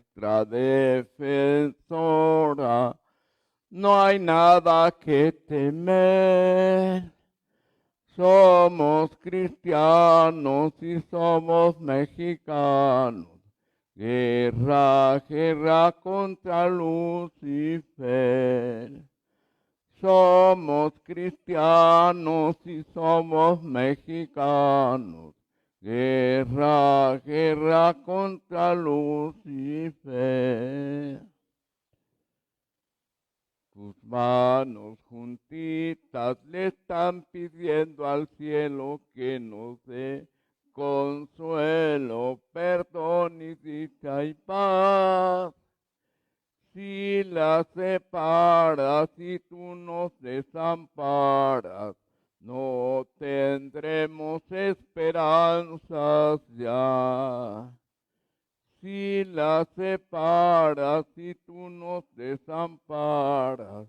nuestra defensora. No hay nada que temer. Somos cristianos y somos mexicanos. Guerra, guerra contra Lucifer. Somos cristianos y somos mexicanos. Guerra, guerra contra Lucifer. Tus manos juntitas le están pidiendo al cielo que nos dé consuelo, perdón y dicha y paz. Si las separas y tú nos desamparas, no tendremos esperanzas ya. Si las separas y tú nos desamparas,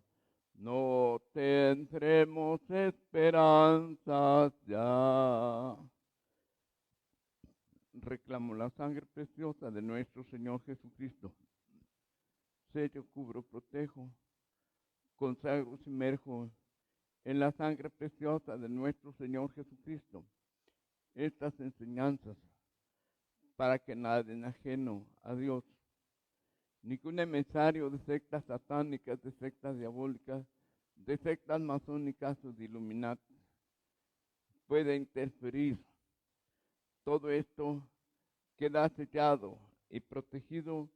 no tendremos esperanzas ya. Reclamo la sangre preciosa de nuestro Señor Jesucristo. Sello, cubro, protejo, consagro, sumerjo en la sangre preciosa de nuestro Señor Jesucristo estas enseñanzas, para que nadie ajeno a Dios, ningún emisario de sectas satánicas, de sectas diabólicas, de sectas masónicas o de Illuminati pueda interferir. Todo esto queda sellado y protegido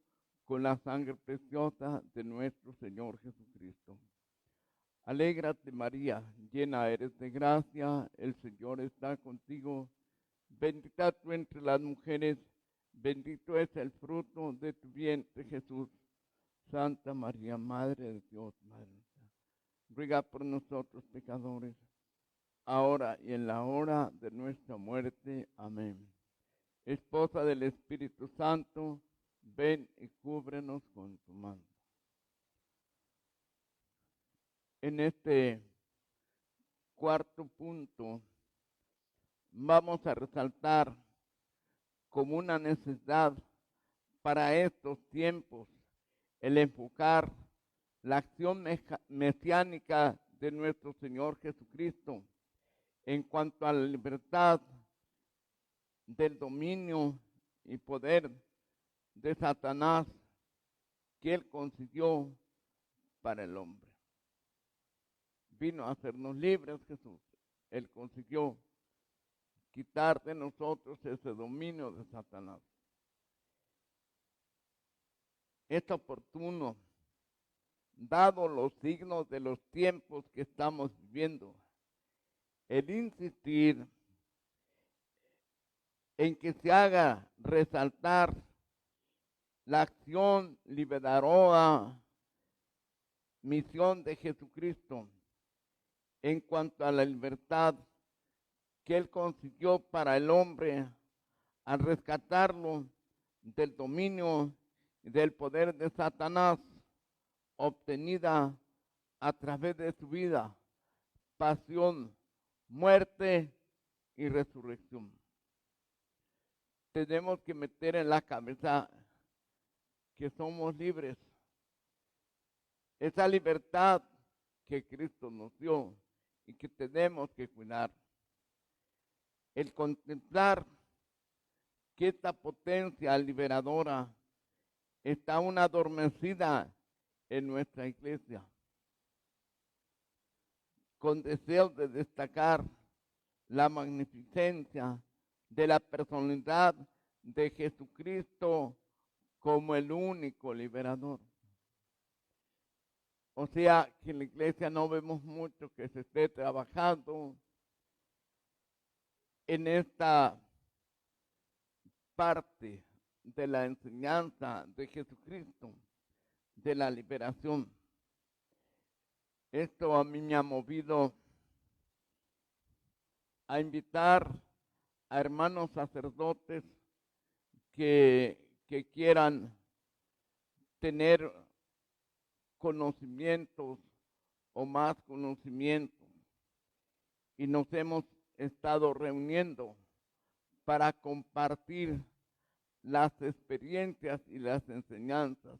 con la sangre preciosa de nuestro Señor Jesucristo. Alégrate, María, llena eres de gracia, el Señor está contigo. Bendita tú entre las mujeres, bendito es el fruto de tu vientre, Jesús. Santa María, Madre de Dios, Madre nuestra, ruega por nosotros pecadores, ahora y en la hora de nuestra muerte. Amén. Esposa del Espíritu Santo, ven y cúbrenos con tu manto. En este cuarto punto vamos a resaltar como una necesidad para estos tiempos el enfocar la acción mesiánica de nuestro Señor Jesucristo en cuanto a la libertad del dominio y poder de Satanás que Él consiguió para el hombre. Vino a hacernos libres Jesús. Él consiguió quitar de nosotros ese dominio de Satanás. Es oportuno, dado los signos de los tiempos que estamos viviendo, el insistir en que se haga resaltar la acción liberadora, misión de Jesucristo en cuanto a la libertad que Él consiguió para el hombre al rescatarlo del dominio y del poder de Satanás, obtenida a través de su vida, pasión, muerte y resurrección. Tenemos que meter en la cabeza que somos libres. Esa libertad que Cristo nos dio y que tenemos que cuidar. El contemplar que esta potencia liberadora está aún adormecida en nuestra iglesia, con deseo de destacar la magnificencia de la personalidad de Jesucristo como el único liberador. O sea, que en la iglesia no vemos mucho que se esté trabajando en esta parte de la enseñanza de Jesucristo, de la liberación. Esto a mí me ha movido a invitar a hermanos sacerdotes que quieran tener conocimientos o más conocimientos. Y nos hemos estado reuniendo para compartir las experiencias y las enseñanzas.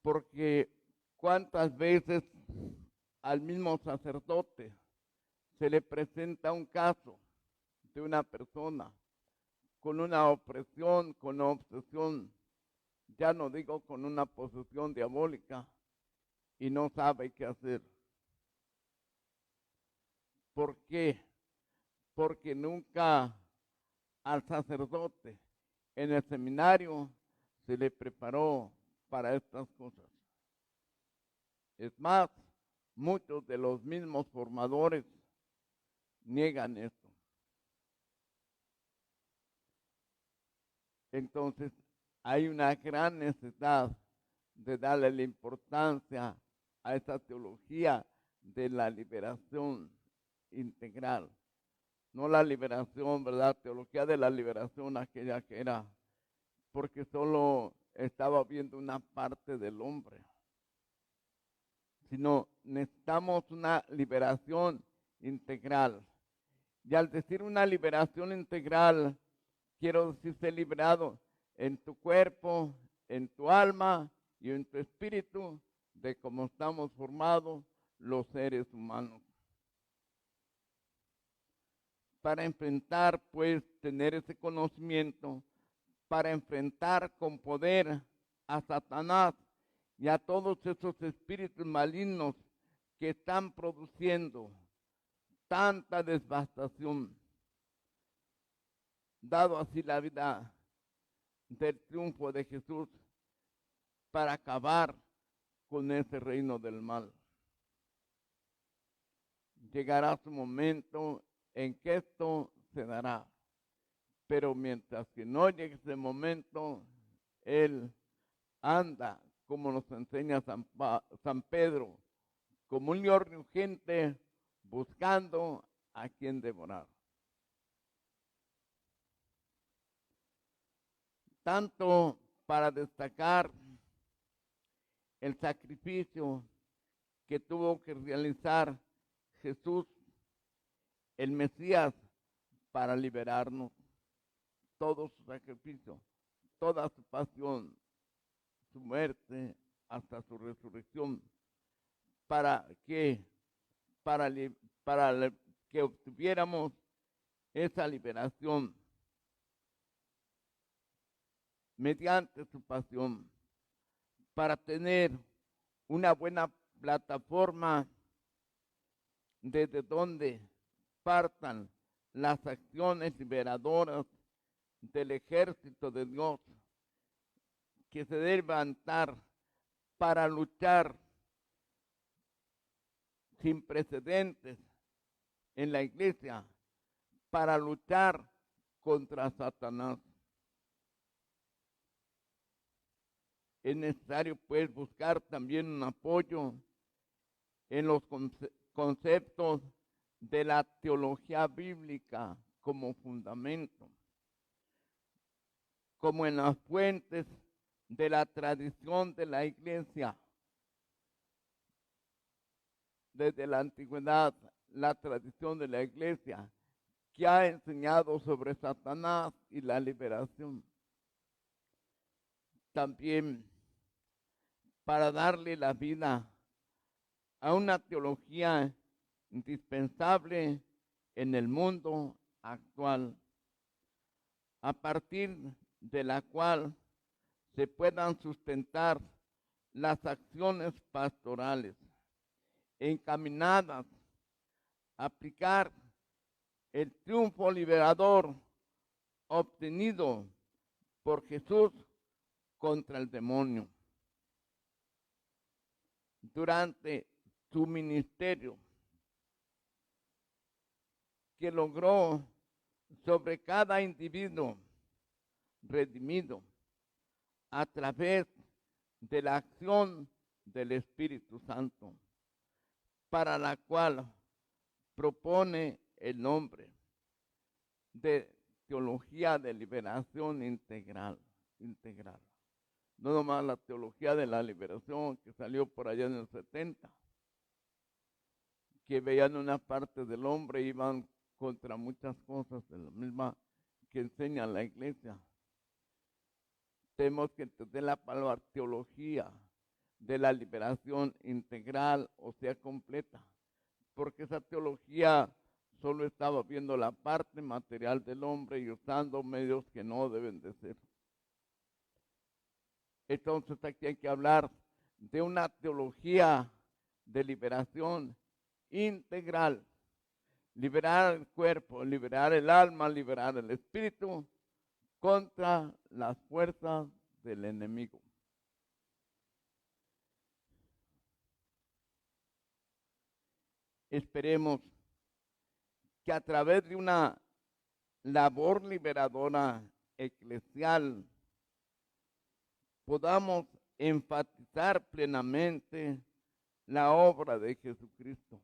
Porque cuántas veces al mismo sacerdote se le presenta un caso de una persona con una opresión, con una obsesión, ya no digo con una posesión diabólica, y no sabe qué hacer. ¿Por qué? Porque nunca al sacerdote en el seminario se le preparó para estas cosas. Es más, muchos de los mismos formadores niegan esto. Entonces, hay una gran necesidad de darle la importancia a esa teología de la liberación integral. No la liberación, ¿verdad? Teología de la liberación, aquella que era, porque solo estaba viendo una parte del hombre. Sino necesitamos una liberación integral. Y al decir una liberación integral, quiero decir ser liberado en tu cuerpo, en tu alma y en tu espíritu, de cómo estamos formados los seres humanos. Para enfrentar, pues, tener ese conocimiento, para enfrentar con poder a Satanás y a todos esos espíritus malignos que están produciendo tanta devastación, dado así la vida del triunfo de Jesús para acabar con ese reino del mal. Llegará su momento en que esto se dará, pero mientras que no llegue ese momento, Él anda, como nos enseña San Pedro, como un león rugiente buscando a quien devorar. Tanto para destacar el sacrificio que tuvo que realizar Jesús, el Mesías, para liberarnos, todo su sacrificio, toda su pasión, su muerte, hasta su resurrección, para que obtuviéramos esa liberación mediante su pasión, para tener una buena plataforma desde donde partan las acciones liberadoras del ejército de Dios que se debe levantar para luchar sin precedentes en la iglesia, para luchar contra Satanás. Es necesario, pues, buscar también un apoyo en los conceptos de la teología bíblica como fundamento, como en las fuentes de la tradición de la iglesia. Desde la antigüedad, la tradición de la iglesia que ha enseñado sobre Satanás y la liberación. También para darle la vida a una teología indispensable en el mundo actual, a partir de la cual se puedan sustentar las acciones pastorales encaminadas a aplicar el triunfo liberador obtenido por Jesús contra el demonio. Durante su ministerio, que logró sobre cada individuo redimido a través de la acción del Espíritu Santo, para la cual propone el nombre de teología de liberación integral. No nomás la teología de la liberación que salió por allá en el 70, que veían una parte del hombre y iban contra muchas cosas de la misma que enseña la iglesia. Tenemos que entender la palabra teología de la liberación integral, o sea, completa, porque esa teología solo estaba viendo la parte material del hombre y usando medios que no deben de ser. Entonces aquí hay que hablar de una teología de liberación integral. Liberar el cuerpo, liberar el alma, liberar el espíritu contra las fuerzas del enemigo. Esperemos que a través de una labor liberadora eclesial podamos enfatizar plenamente la obra de Jesucristo.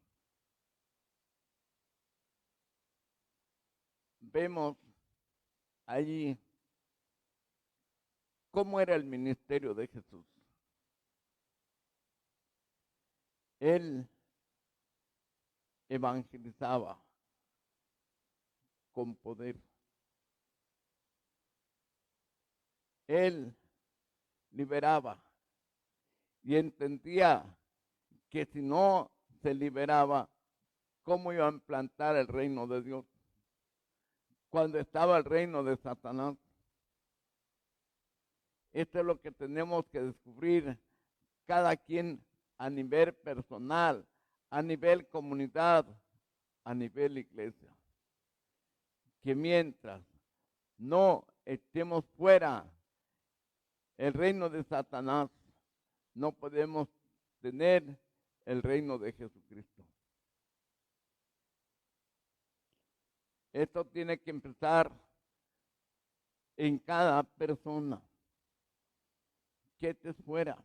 Vemos allí cómo era el ministerio de Jesús. Él evangelizaba con poder. Él liberaba y entendía que si no se liberaba, ¿cómo iba a implantar el reino de Dios? Cuando estaba el reino de Satanás. Esto es lo que tenemos que descubrir cada quien a nivel personal, a nivel comunidad, a nivel iglesia. Que mientras no estemos fuera el reino de Satanás, no podemos tener el reino de Jesucristo. Esto tiene que empezar en cada persona. Que estés fuera,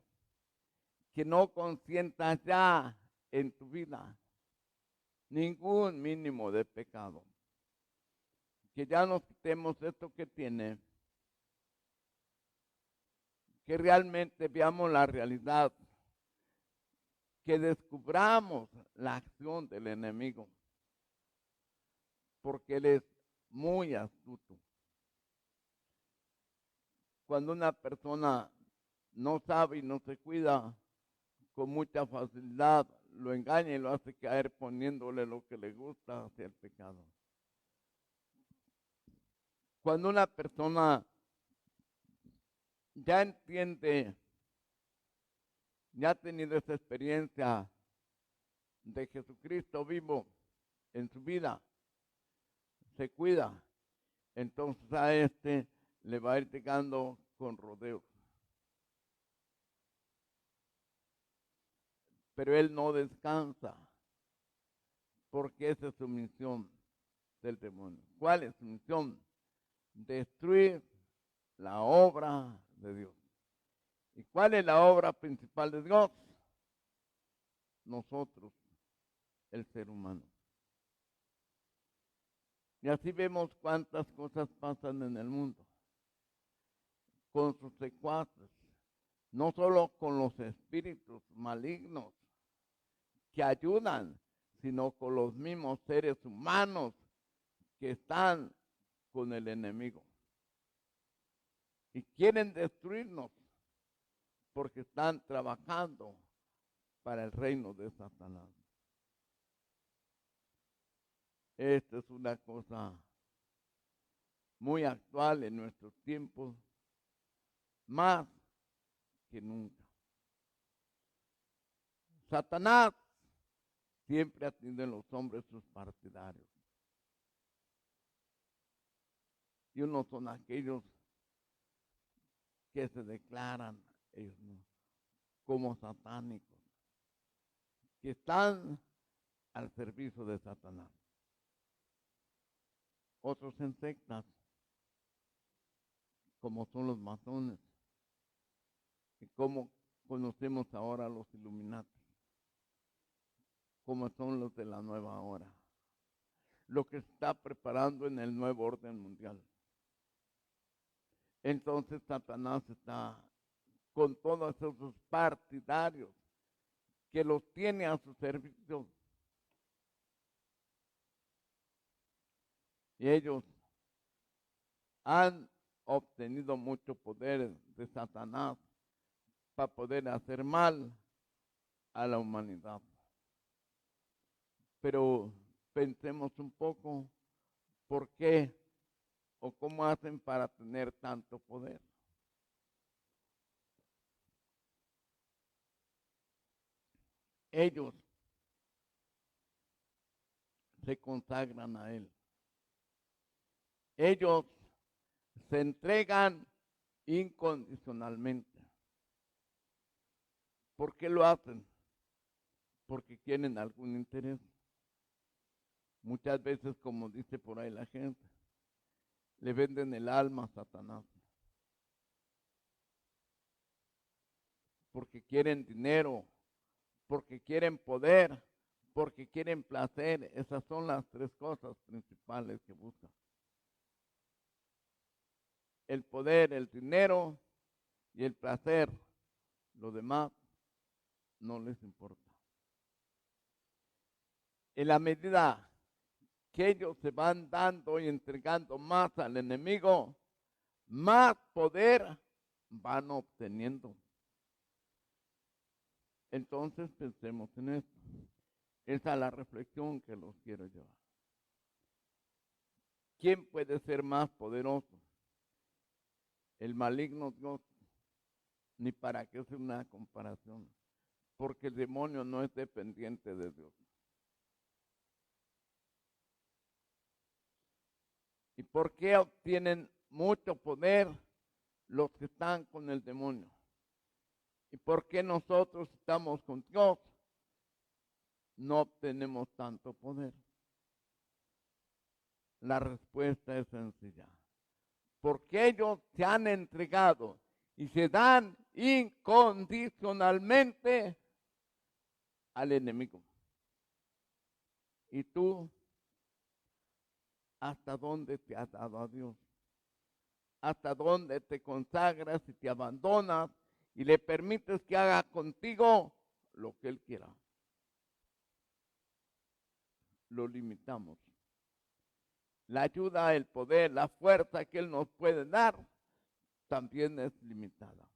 que no consientas ya en tu vida ningún mínimo de pecado. Que ya nos quitemos esto que tiene, que realmente veamos la realidad, que descubramos la acción del enemigo, porque él es muy astuto. Cuando una persona no sabe y no se cuida, con mucha facilidad lo engaña y lo hace caer poniéndole lo que le gusta hacia el pecado. Cuando una persona ya entiende, ya ha tenido esa experiencia de Jesucristo vivo en su vida, se cuida, entonces a este le va a ir llegando con rodeos. Pero él no descansa, porque esa es su misión del demonio. ¿Cuál es su misión? Destruir la obra de Dios. ¿Y cuál es la obra principal de Dios? Nosotros, el ser humano. Y así vemos cuántas cosas pasan en el mundo con sus secuaces, no solo con los espíritus malignos que ayudan, sino con los mismos seres humanos que están con el enemigo. Y quieren destruirnos porque están trabajando para el reino de Satanás. Esta es una cosa muy actual en nuestros tiempos, más que nunca. Satanás siempre ha tenido en los hombres sus partidarios. Y unos son aquellos que se declaran ellos como satánicos, que están al servicio de Satanás. Otros en sectas, como son los masones, y como conocemos ahora los Illuminati, como son los de la nueva hora, lo que se está preparando en el nuevo orden mundial. Entonces Satanás está con todos esos partidarios que los tiene a su servicio. Y ellos han obtenido mucho poder de Satanás para poder hacer mal a la humanidad. Pero pensemos un poco por qué o cómo hacen para tener tanto poder. Ellos se consagran a Él. Ellos se entregan incondicionalmente. ¿Por qué lo hacen? Porque tienen algún interés. Muchas veces, como dice por ahí la gente, le venden el alma a Satanás. Porque quieren dinero, porque quieren poder, porque quieren placer. Esas son las tres cosas principales que buscan. El poder, el dinero y el placer. Lo demás no les importa. En la medida que ellos se van dando y entregando más al enemigo, más poder van obteniendo. Entonces pensemos en esto. Esa es la reflexión que los quiero llevar. ¿Quién puede ser más poderoso? El maligno Dios. Ni para qué hacer una comparación. Porque el demonio no es dependiente de Dios. ¿Y por qué obtienen mucho poder los que están con el demonio? ¿Y por qué nosotros estamos con Dios? No obtenemos tanto poder. La respuesta es sencilla. Porque ellos se han entregado y se dan incondicionalmente al enemigo. ¿Y tú hasta dónde te has dado a Dios? ¿Hasta dónde te consagras y te abandonas y le permites que haga contigo lo que Él quiera? Lo limitamos. La ayuda, el poder, la fuerza que Él nos puede dar también es limitada.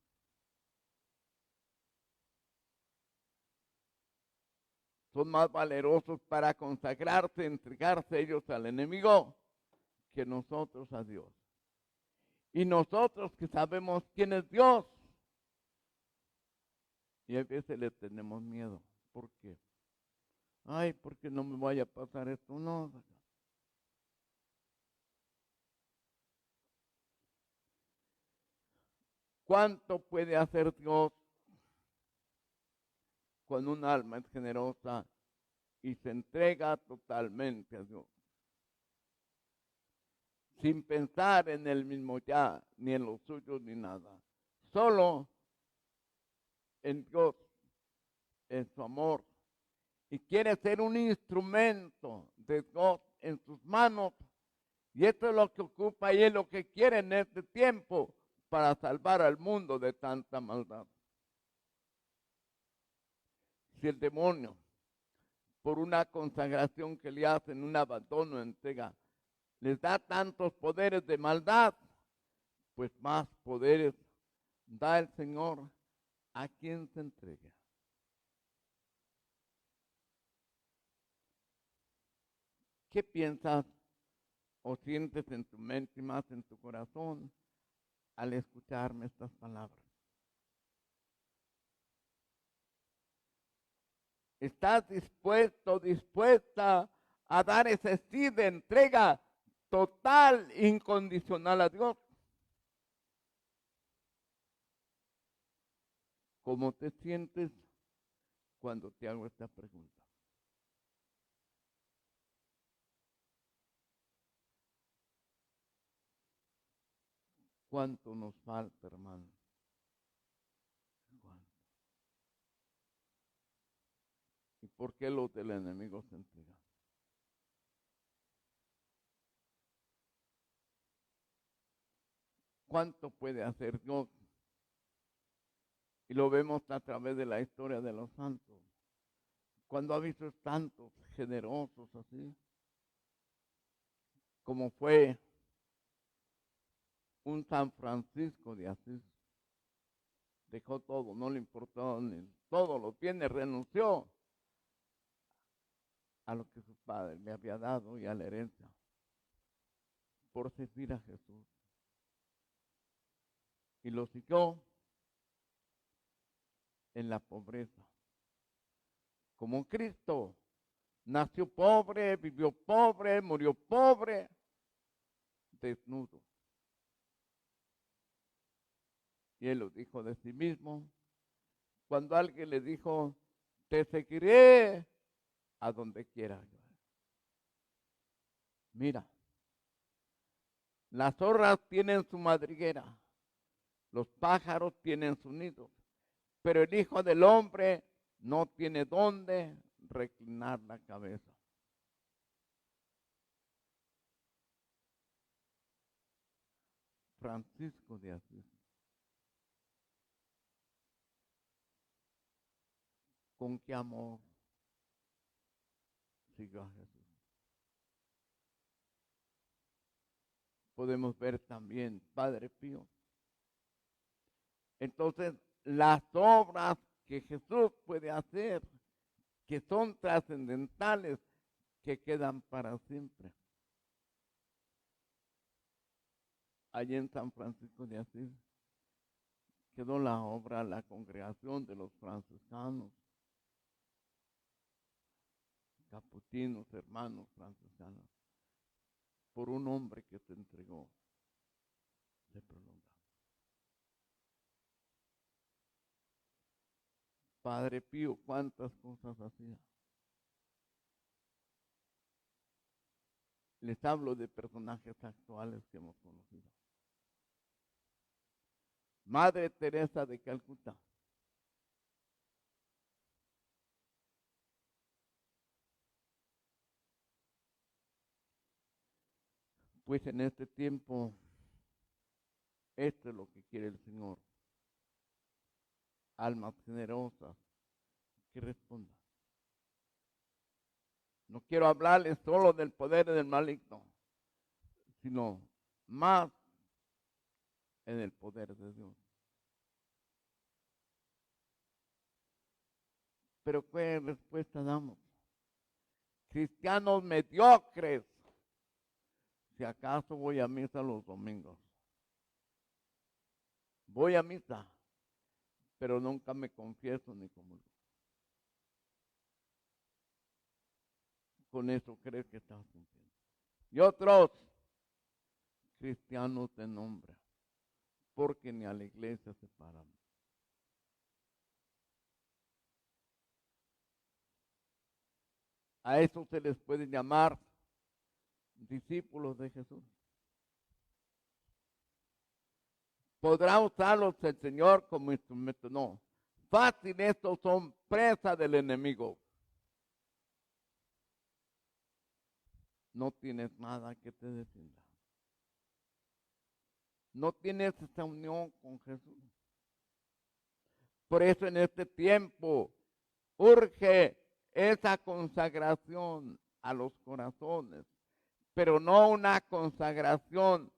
Son más valerosos para consagrarse, entregarse ellos al enemigo que nosotros a Dios. Y nosotros que sabemos quién es Dios, y a veces le tenemos miedo. ¿Por qué? Ay, porque no me vaya a pasar esto. No. ¿Cuánto puede hacer Dios cuando un alma es generosa y se entrega totalmente a Dios? Sin pensar en el mismo ya, ni en los suyos, ni nada. Solo en Dios, en su amor. Y quiere ser un instrumento de Dios en sus manos. Y esto es lo que ocupa y es lo que quiere en este tiempo para salvar al mundo de tanta maldad. Si el demonio, por una consagración que le hacen, un abandono, entrega, les da tantos poderes de maldad, pues más poderes da el Señor a quien se entregue. ¿Qué piensas o sientes en tu mente y más en tu corazón al escucharme estas palabras? ¿Estás dispuesto, dispuesta a dar ese sí de entrega total, incondicional a Dios? ¿Cómo te sientes cuando te hago esta pregunta? ¿Cuánto nos falta, hermano? ¿Cuánto? ¿Y por qué los del enemigo se entregan? ¿Cuánto puede hacer Dios? Y lo vemos a través de la historia de los santos. Cuando ha visto tantos generosos así, como fue un San Francisco de Asís. Dejó todo, no le importó ni todos los bienes, renunció a lo que su padre le había dado y a la herencia por servir a Jesús. Y lo siguió en la pobreza. Como Cristo nació pobre, vivió pobre, murió pobre, desnudo. Y él lo dijo de sí mismo. Cuando alguien le dijo, te seguiré a donde quiera. Mira, las zorras tienen su madriguera, los pájaros tienen su nido, pero el Hijo del Hombre no tiene dónde reclinar la cabeza. Francisco de Asís. ¿Con qué amor siguió a Jesús? Podemos ver también Padre Pío. Entonces, las obras que Jesús puede hacer, que son trascendentales, que quedan para siempre. Allí en San Francisco de Asís quedó la obra, la congregación de los franciscanos, capuchinos, hermanos franciscanos, por un hombre que se entregó, se prolongó. Padre Pío, cuántas cosas hacía. Les hablo de personajes actuales que hemos conocido. Madre Teresa de Calcuta. Pues en este tiempo, esto es lo que quiere el Señor. Almas generosas que respondan. No quiero hablarles solo del poder del maligno, sino más en el poder de Dios. Pero ¿qué respuesta damos? Cristianos mediocres. Si acaso voy a misa los domingos. Voy a misa, pero nunca me confieso ni comulgo. Con eso creo que estás cumpliendo. Y otros cristianos de nombre, porque ni a la iglesia se paran. A eso se les puede llamar discípulos de Jesús. ¿Podrá usarlos el Señor como instrumento? No. Fácil, estos son presa del enemigo. No tienes nada que te defienda. No tienes esa unión con Jesús. Por eso en este tiempo urge esa consagración a los corazones, pero no una consagración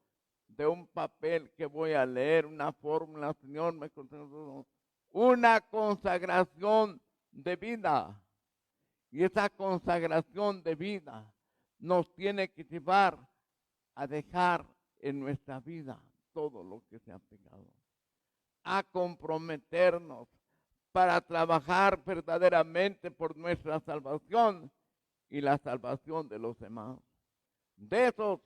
de un papel que voy a leer, una fórmula, Señor, me consagro. Una consagración de vida. Y esa consagración de vida nos tiene que llevar a dejar en nuestra vida todo lo que se ha pegado, a comprometernos para trabajar verdaderamente por nuestra salvación y la salvación de los demás. De esos,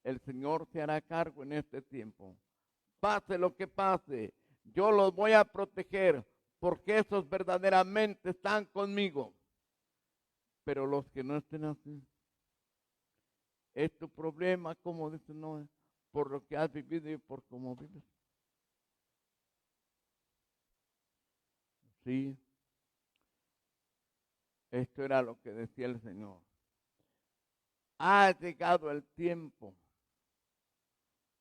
el Señor se hará cargo en este tiempo. Pase lo que pase, yo los voy a proteger porque esos verdaderamente están conmigo. Pero los que no estén así, es tu problema, como dice Noé, por lo que has vivido y por cómo vives. Sí, esto era lo que decía el Señor. Ha llegado el tiempo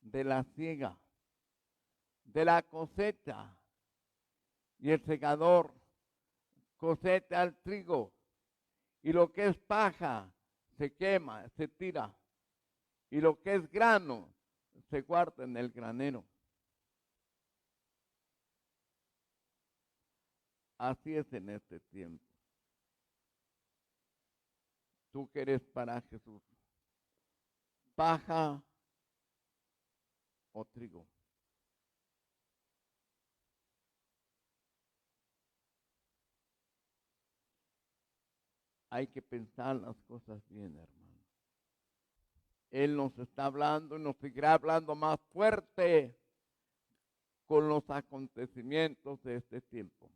de la siega, de la cosecha, y el segador cosecha el trigo, y lo que es paja se quema, se tira, y lo que es grano se guarda en el granero. Así es en este tiempo. Tú que eres para Jesús, paja o trigo. Hay que pensar las cosas bien, hermano. Él nos está hablando y nos seguirá hablando más fuerte con los acontecimientos de este tiempo.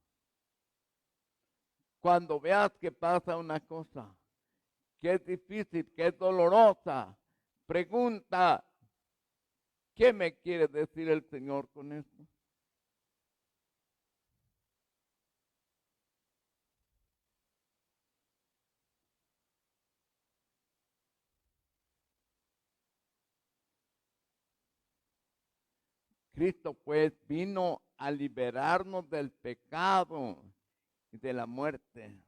Cuando veas que pasa una cosa que es difícil, que es dolorosa, pregunta, ¿qué me quiere decir el Señor con esto? Cristo pues vino a liberarnos del pecado y de la muerte,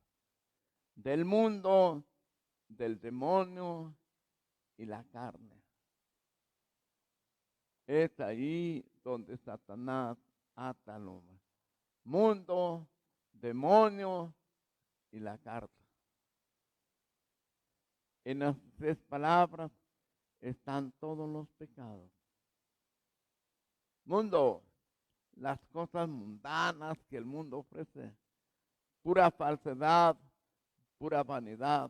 del mundo, del demonio y la carne. Es ahí donde Satanás ata al hombre. Mundo, demonio y la carne. En las tres palabras están todos los pecados. Mundo, las cosas mundanas que el mundo ofrece, pura falsedad, pura vanidad.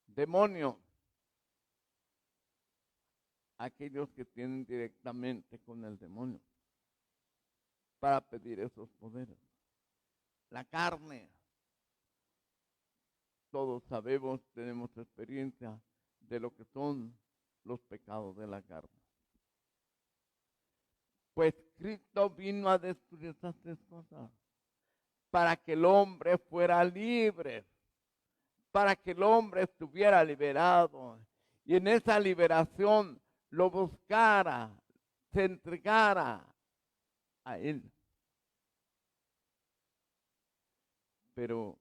Demonio, aquellos que tienen directamente con el demonio para pedir esos poderes. La carne, todos sabemos, tenemos experiencia de lo que son los pecados de la carne. Pues Cristo vino a destruir esas tres cosas para que el hombre fuera libre, para que el hombre estuviera liberado y en esa liberación lo buscara, se entregara a él. Pero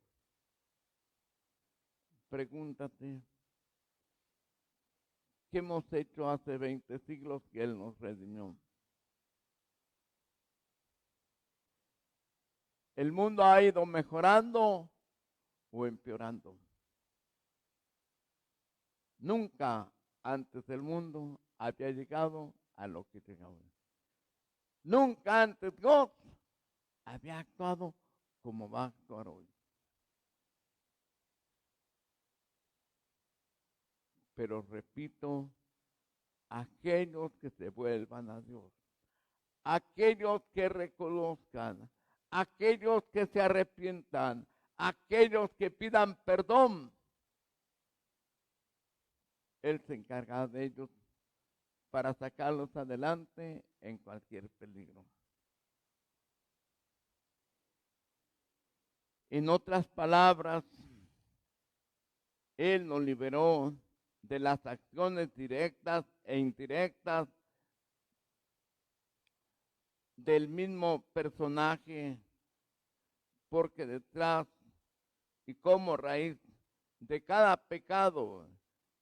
pregúntate, ¿qué hemos hecho hace 20 siglos que él nos redimió? ¿El mundo ha ido mejorando o empeorando? Nunca antes el mundo había llegado a lo que llega hoy. Nunca antes Dios había actuado como va a actuar hoy. Pero repito, aquellos que se vuelvan a Dios, aquellos que reconozcan, aquellos que se arrepientan, aquellos que pidan perdón, Él se encarga de ellos para sacarlos adelante en cualquier peligro. En otras palabras, Él nos liberó de las acciones directas e indirectas del mismo personaje, porque detrás y como raíz de cada pecado,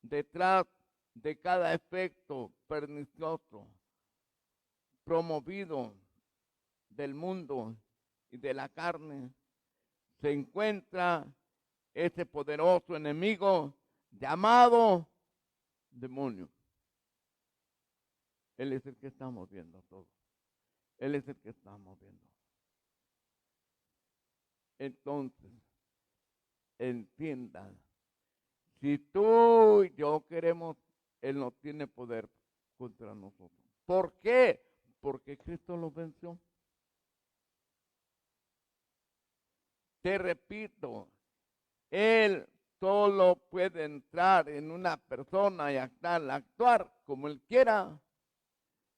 detrás de cada efecto pernicioso promovido del mundo y de la carne, se encuentra ese poderoso enemigo llamado demonio. Él es el que estamos viendo todos. Él es el que estamos viendo. Entonces, entiendan, si tú y yo queremos, Él no tiene poder contra nosotros. ¿Por qué? Porque Cristo lo venció. Te repito, Él solo puede entrar en una persona y actuar como Él quiera,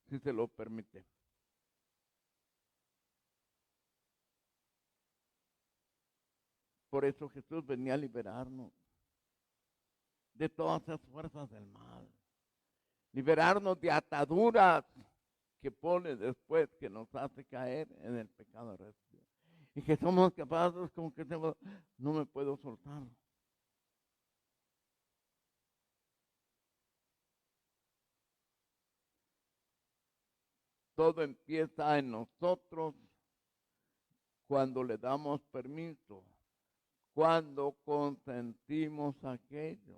si se lo permite. Por eso Jesús venía a liberarnos de todas esas fuerzas del mal. Liberarnos de ataduras que pone después, que nos hace caer en el pecado recio. Y que somos capaces como que no me puedo soltar. Todo empieza en nosotros cuando le damos permiso, cuando consentimos aquello,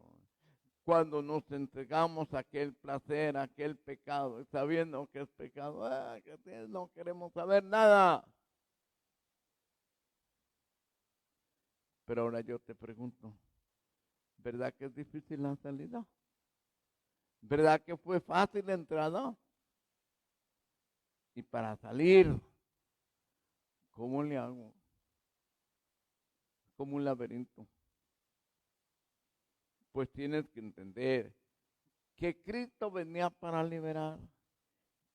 cuando nos entregamos a aquel placer, a aquel pecado, y sabiendo que es pecado, que no queremos saber nada. Pero ahora yo te pregunto, ¿verdad que es difícil la salida? ¿Verdad que fue fácil la entrada? Y para salir, ¿cómo le hago? Como un laberinto. Pues tienes que entender que Cristo venía para liberar.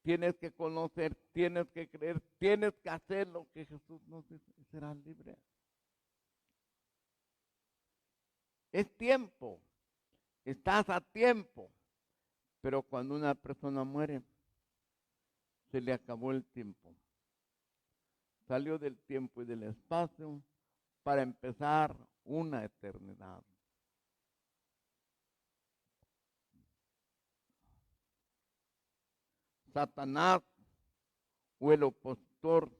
Tienes que conocer, tienes que creer, tienes que hacer lo que Jesús nos dice y serás libre. Es tiempo, estás a tiempo, pero cuando una persona muere, se le acabó el tiempo. Salió del tiempo y del espacio para empezar una eternidad. Satanás o el opositor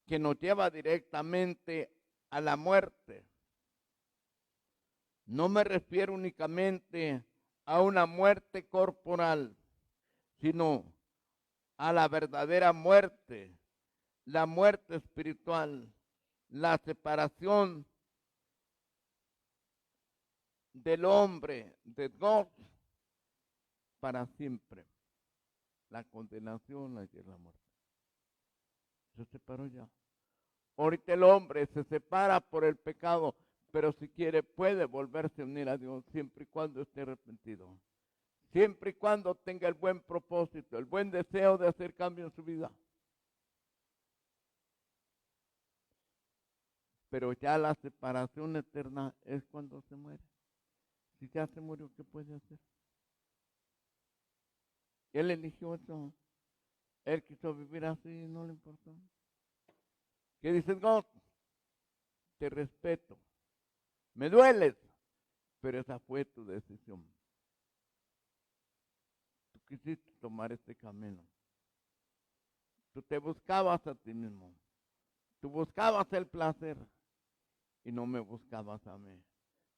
que nos lleva directamente a la muerte. No me refiero únicamente a una muerte corporal, sino a la verdadera muerte, la muerte espiritual, la separación del hombre de Dios para siempre. La condenación y la muerte. Se separó ya. Ahorita el hombre se separa por el pecado, pero si quiere puede volverse a unir a Dios siempre y cuando esté arrepentido. Siempre y cuando tenga el buen propósito, el buen deseo de hacer cambio en su vida. Pero ya la separación eterna es cuando se muere. Si ya se murió, ¿qué puede hacer? Él eligió eso. Él quiso vivir así y no le importó. ¿Qué dices, God? Te respeto. Me dueles, pero esa fue tu decisión. Tú quisiste tomar este camino. Tú te buscabas a ti mismo. Tú buscabas el placer y no me buscabas a mí.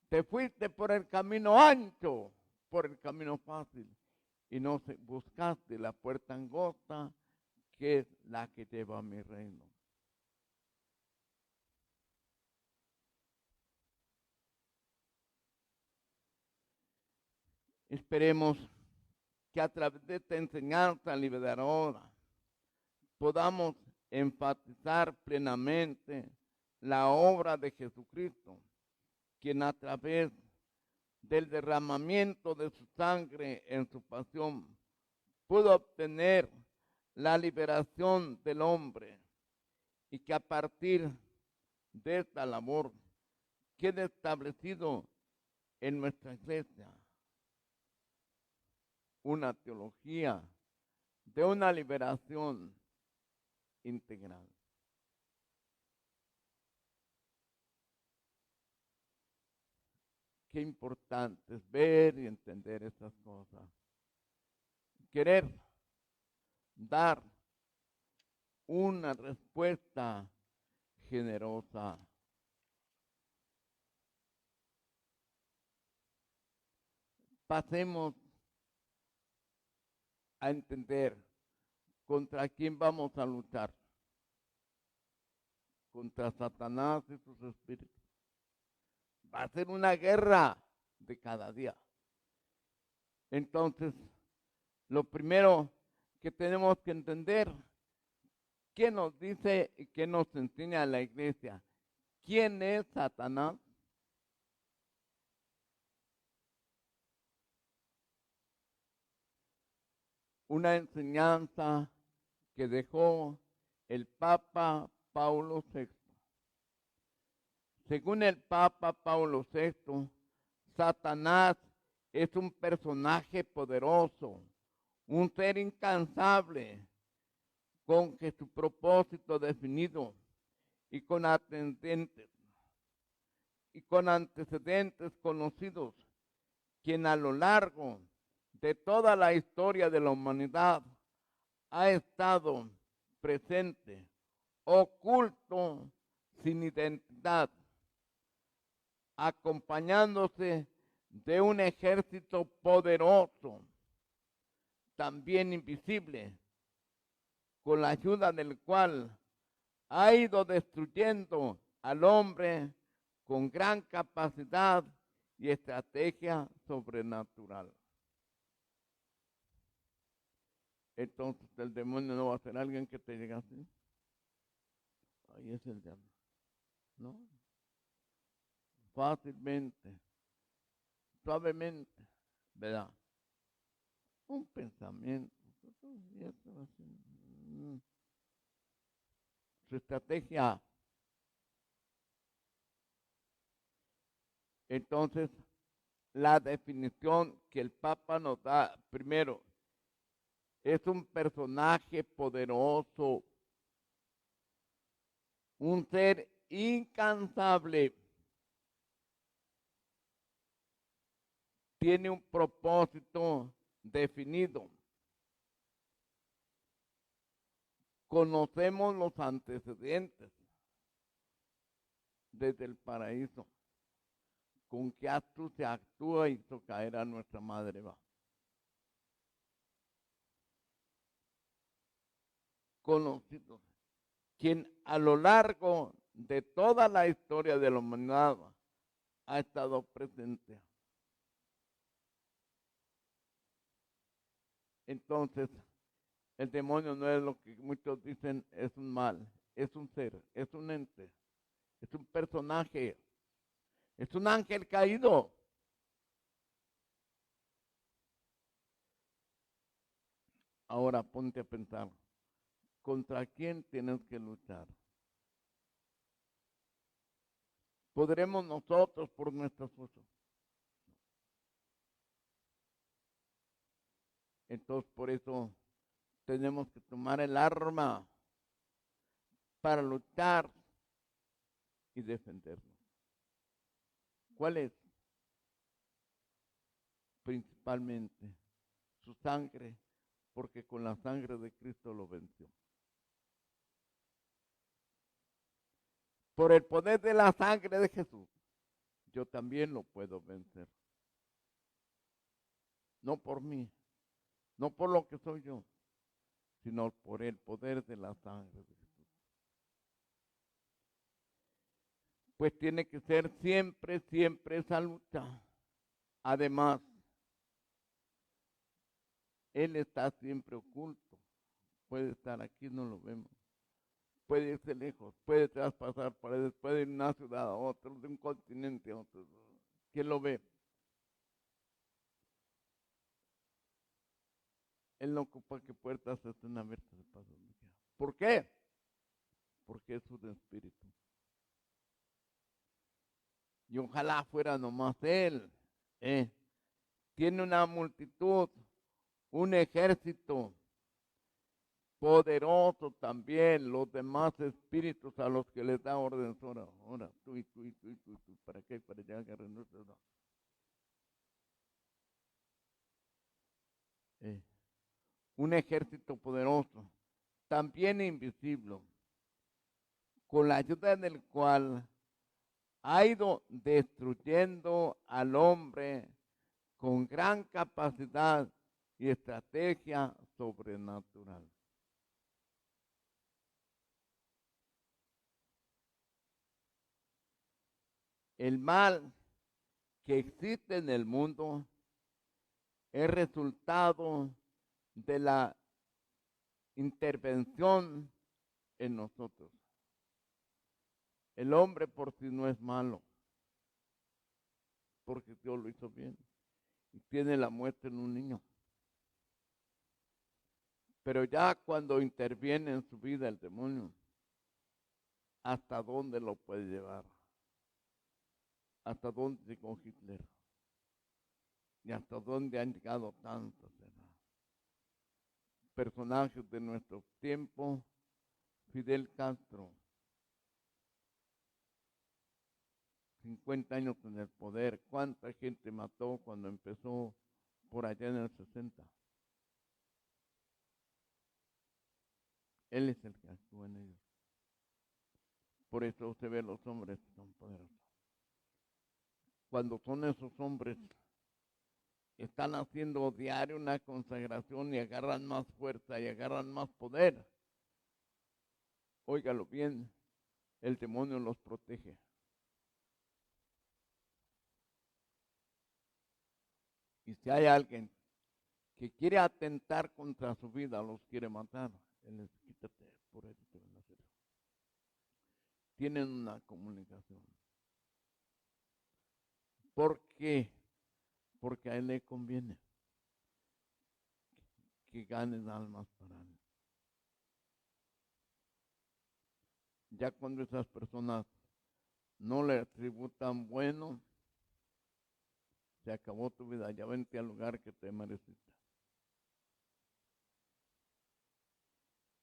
Te fuiste por el camino ancho, por el camino fácil y no buscaste la puerta angosta que es la que lleva a mi reino. Esperemos que a través de esta enseñanza liberadora podamos enfatizar plenamente la obra de Jesucristo, quien a través del derramamiento de su sangre en su pasión pudo obtener la liberación del hombre y que a partir de esta labor quede establecido en nuestra iglesia una teología de una liberación integral. Qué importante es ver y entender estas cosas. Querer dar una respuesta generosa. Pasemos a entender contra quién vamos a luchar. Contra Satanás y sus espíritus. Va a ser una guerra de cada día. Entonces, lo primero que tenemos que entender, ¿qué nos dice y qué nos enseña la iglesia? ¿Quién es Satanás? Una enseñanza que dejó el Papa Paulo VI. Según el Papa Paulo VI, Satanás es un personaje poderoso, un ser incansable, con que su propósito definido y con antecedentes conocidos, quien a lo largo de toda la historia de la humanidad ha estado presente, oculto, sin identidad, acompañándose de un ejército poderoso, también invisible, con la ayuda del cual ha ido destruyendo al hombre con gran capacidad y estrategia sobrenatural. Entonces el demonio no va a ser alguien que te diga así. Ahí es el diablo. No. Fácilmente, suavemente, ¿verdad? Un pensamiento. Su estrategia. Entonces, la definición que el Papa nos da, primero, es un personaje poderoso, un ser incansable, tiene un propósito definido. Conocemos los antecedentes desde el paraíso. Con qué acto se actúa y hizo caer a nuestra madre. Va. Conocidos. Quien a lo largo de toda la historia de la humanidad ha estado presente. Entonces, el demonio no es lo que muchos dicen es un mal, es un ser, es un ente, es un personaje, es un ángel caído. Ahora ponte a pensar, ¿contra quién tienes que luchar? ¿Podremos nosotros por nuestras fuerzas? Entonces, por eso tenemos que tomar el arma para luchar y defendernos. ¿Cuál es? Principalmente su sangre, porque con la sangre de Cristo lo venció. Por el poder de la sangre de Jesús, yo también lo puedo vencer. No por mí, no por lo que soy yo, sino por el poder de la sangre de Jesús. Pues tiene que ser siempre, siempre esa lucha. Además, Él está siempre oculto. Puede estar aquí, no lo vemos. Puede irse lejos, puede traspasar paredes, puede ir de una ciudad a otra, de un continente a otro. ¿Quién lo ve? Él no ocupa que puertas estén abiertas de paso. ¿Por qué? Porque es un espíritu. Y ojalá fuera nomás Él. Tiene una multitud, un ejército poderoso también, los demás espíritus a los que les da orden. Ahora, tú, ¿para qué? Para allá agarrar nuestro. Un ejército poderoso, también invisible, con la ayuda del cual ha ido destruyendo al hombre con gran capacidad y estrategia sobrenatural. El mal que existe en el mundo es resultado de la intervención en nosotros. El hombre por sí no es malo, porque Dios lo hizo bien y tiene la muerte en un niño. Pero ya cuando interviene en su vida el demonio, ¿hasta dónde lo puede llevar? ¿Hasta dónde llegó Hitler? ¿Y hasta dónde han llegado tantos personajes de nuestro tiempo? Fidel Castro, 50 años en el poder. ¿Cuánta gente mató cuando empezó por allá en el 60? Él es el que actúa en ellos. Por eso se ve los hombres que son poderosos. Cuando son esos hombres, están haciendo diario una consagración y agarran más fuerza y agarran más poder. Óigalo bien, el demonio los protege. Y si hay alguien que quiere atentar contra su vida, los quiere matar, él les quítate, por eso te van a hacer. Tienen una comunicación. ¿Por qué? Porque a él le conviene que ganen almas para él. Ya cuando esas personas no le tributan bueno, se acabó tu vida, ya vente al lugar que te mereciste.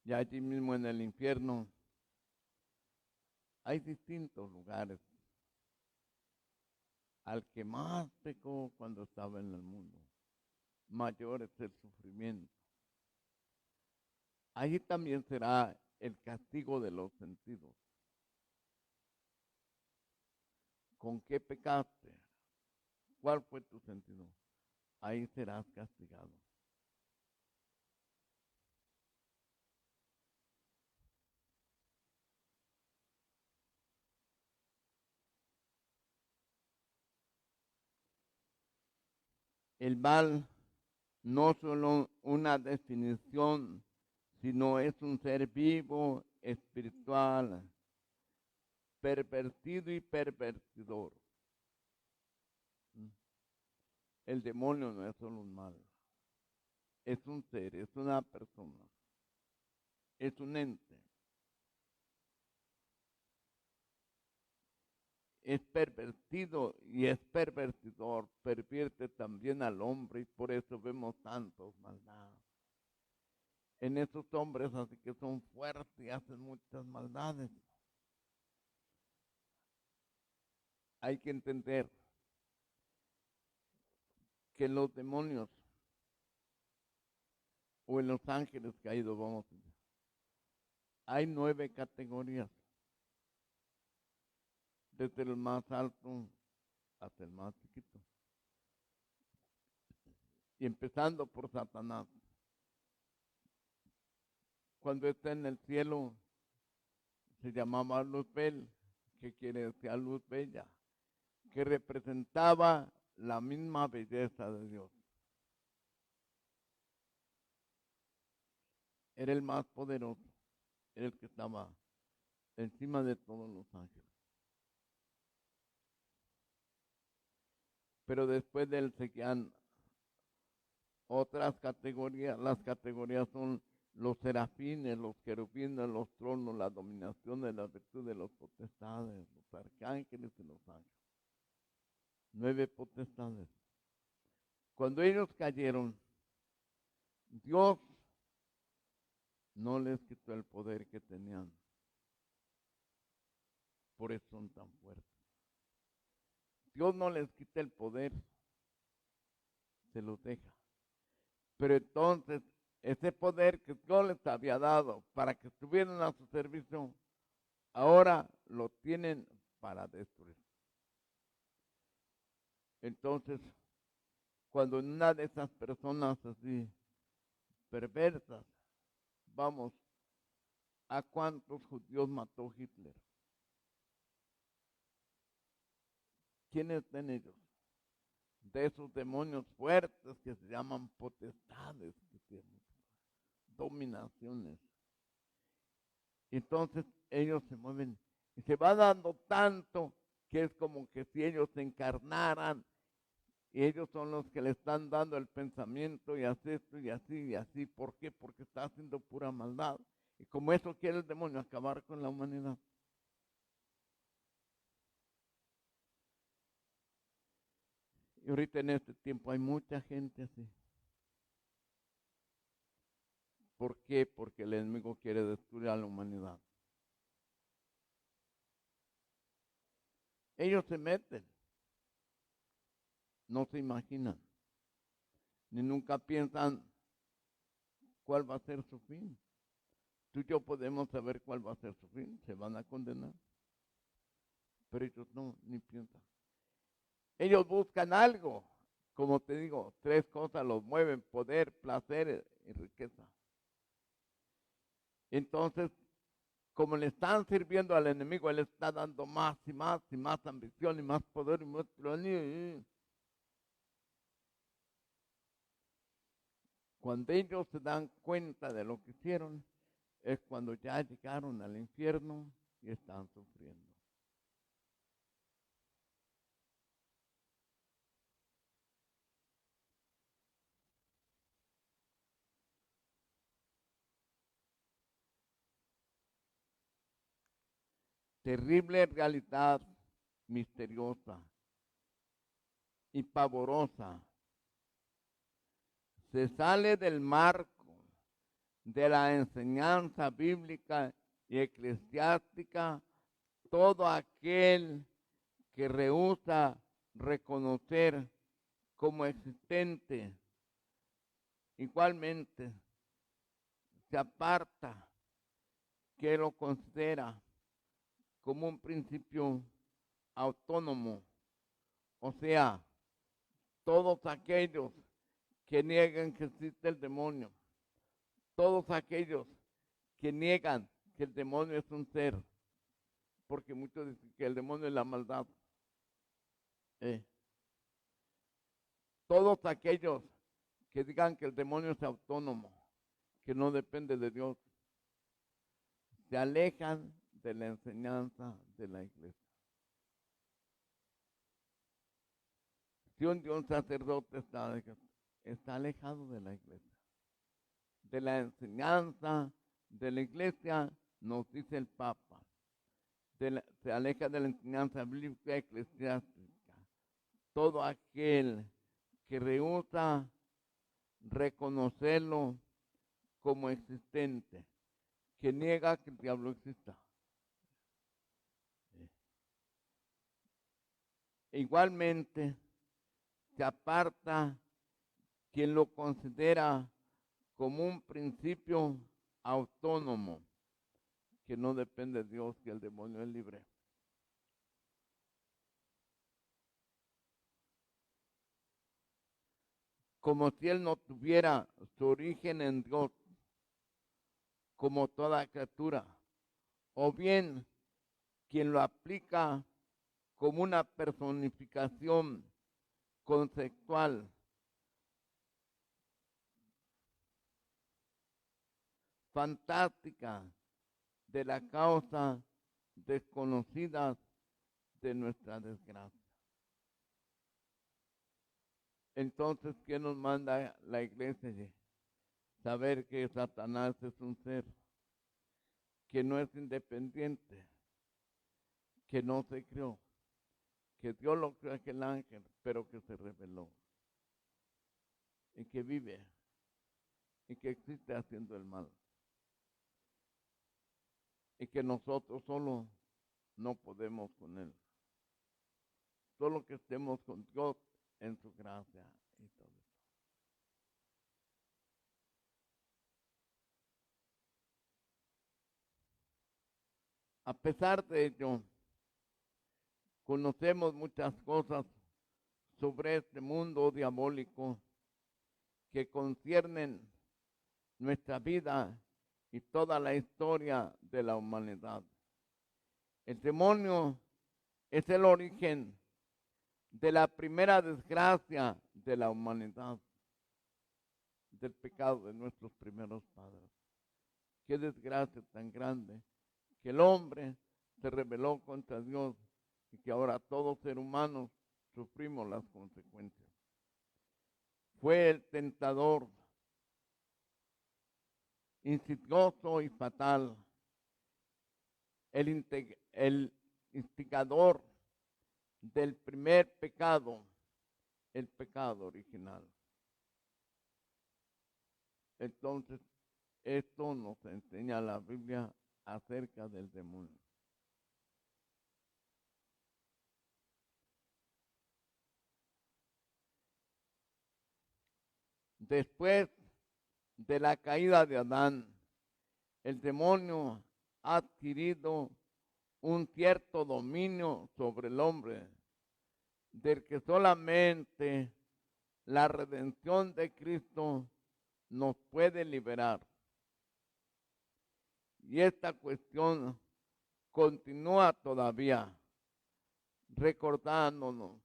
Ya allí mismo en el infierno hay distintos lugares. Al que más pecó cuando estaba en el mundo, mayor es el sufrimiento. Allí también será el castigo de los sentidos. ¿Con qué pecaste? ¿Cuál fue tu sentido? Ahí serás castigado. El mal no solo una definición, sino es un ser vivo, espiritual, pervertido y pervertidor. El demonio no es solo un mal, es un ser, es una persona, es un ente. Es pervertido y es pervertidor, pervierte también al hombre y por eso vemos tantos maldades en esos hombres, así que son fuertes y hacen muchas maldades. Hay que entender que en los demonios o en los ángeles caídos, vamos a decir, hay 9 categorías, desde el más alto hasta el más chiquito. Y empezando por Satanás. Cuando está en el cielo, se llamaba Luzbel, que quiere decir luz bella, que representaba la misma belleza de Dios. Era el más poderoso, era el que estaba encima de todos los ángeles. Pero después de él seguían otras categorías. Las categorías son los serafines, los querubines, los tronos, la dominación de las virtudes, los potestades, los arcángeles y los ángeles. 9 potestades. Cuando ellos cayeron, Dios no les quitó el poder que tenían. Por eso son tan fuertes. Dios no les quita el poder, se los deja. Pero entonces, ese poder que Dios les había dado para que estuvieran a su servicio, ahora lo tienen para destruir. Entonces, cuando una de esas personas así perversas, vamos, ¿a cuántos judíos mató Hitler? ¿Quiénes son ellos? De esos demonios fuertes que se llaman potestades, que tienen dominaciones. Entonces ellos se mueven y se va dando tanto que es como que si ellos se encarnaran y ellos son los que le están dando el pensamiento y hace esto y así y así. ¿Por qué? Porque está haciendo pura maldad. Y como eso quiere el demonio acabar con la humanidad. Y ahorita en este tiempo hay mucha gente así. ¿Por qué? Porque el enemigo quiere destruir a la humanidad. Ellos se meten, no se imaginan, ni nunca piensan cuál va a ser su fin. Tú y yo podemos saber cuál va a ser su fin, se van a condenar. Pero ellos no, ni piensan. Ellos buscan algo, como te digo, 3 cosas los mueven: poder, placer y riqueza. Entonces, como le están sirviendo al enemigo, él está dando más y más y más ambición y más poder y más tiranía. Cuando ellos se dan cuenta de lo que hicieron, es cuando ya llegaron al infierno y están sufriendo. Terrible realidad misteriosa y pavorosa. Se sale del marco de la enseñanza bíblica y eclesiástica todo aquel que rehúsa reconocer como existente. Igualmente, se aparta, que lo considera como un principio autónomo. O sea, todos aquellos que niegan que existe el demonio, todos aquellos que niegan que el demonio es un ser, porque muchos dicen que el demonio es la maldad. Todos aquellos que digan que el demonio es autónomo, que no depende de Dios, se alejan de la enseñanza de la iglesia. Si un sacerdote está alejado de la iglesia, de la enseñanza de la iglesia, nos dice el Papa, se aleja de la enseñanza bíblica eclesiástica. Todo aquel que rehúsa reconocerlo como existente, que niega que el diablo exista. Igualmente, se aparta quien lo considera como un principio autónomo, que no depende de Dios, que el demonio es libre. Como si él no tuviera su origen en Dios, como toda criatura, o bien quien lo aplica como una personificación conceptual, fantástica, de la causa desconocida de nuestra desgracia. Entonces, ¿qué nos manda la iglesia? Saber que Satanás es un ser que no es independiente, que no se creó, que Dios lo creó aquel ángel, pero que se rebeló, y que vive, y que existe haciendo el mal, y que nosotros solo no podemos con él. Solo que estemos con Dios en su gracia y todo. A pesar de ello, conocemos muchas cosas sobre este mundo diabólico que conciernen nuestra vida y toda la historia de la humanidad. El demonio es el origen de la primera desgracia de la humanidad, del pecado de nuestros primeros padres. Qué desgracia tan grande que el hombre se rebeló contra Dios y que ahora todos ser humanos sufrimos las consecuencias. Fue el tentador, insidioso y fatal, el instigador del primer pecado, el pecado original. Entonces, esto nos enseña la Biblia acerca del demonio. Después de la caída de Adán, el demonio ha adquirido un cierto dominio sobre el hombre, del que solamente la redención de Cristo nos puede liberar. Y esta cuestión continúa todavía recordándonos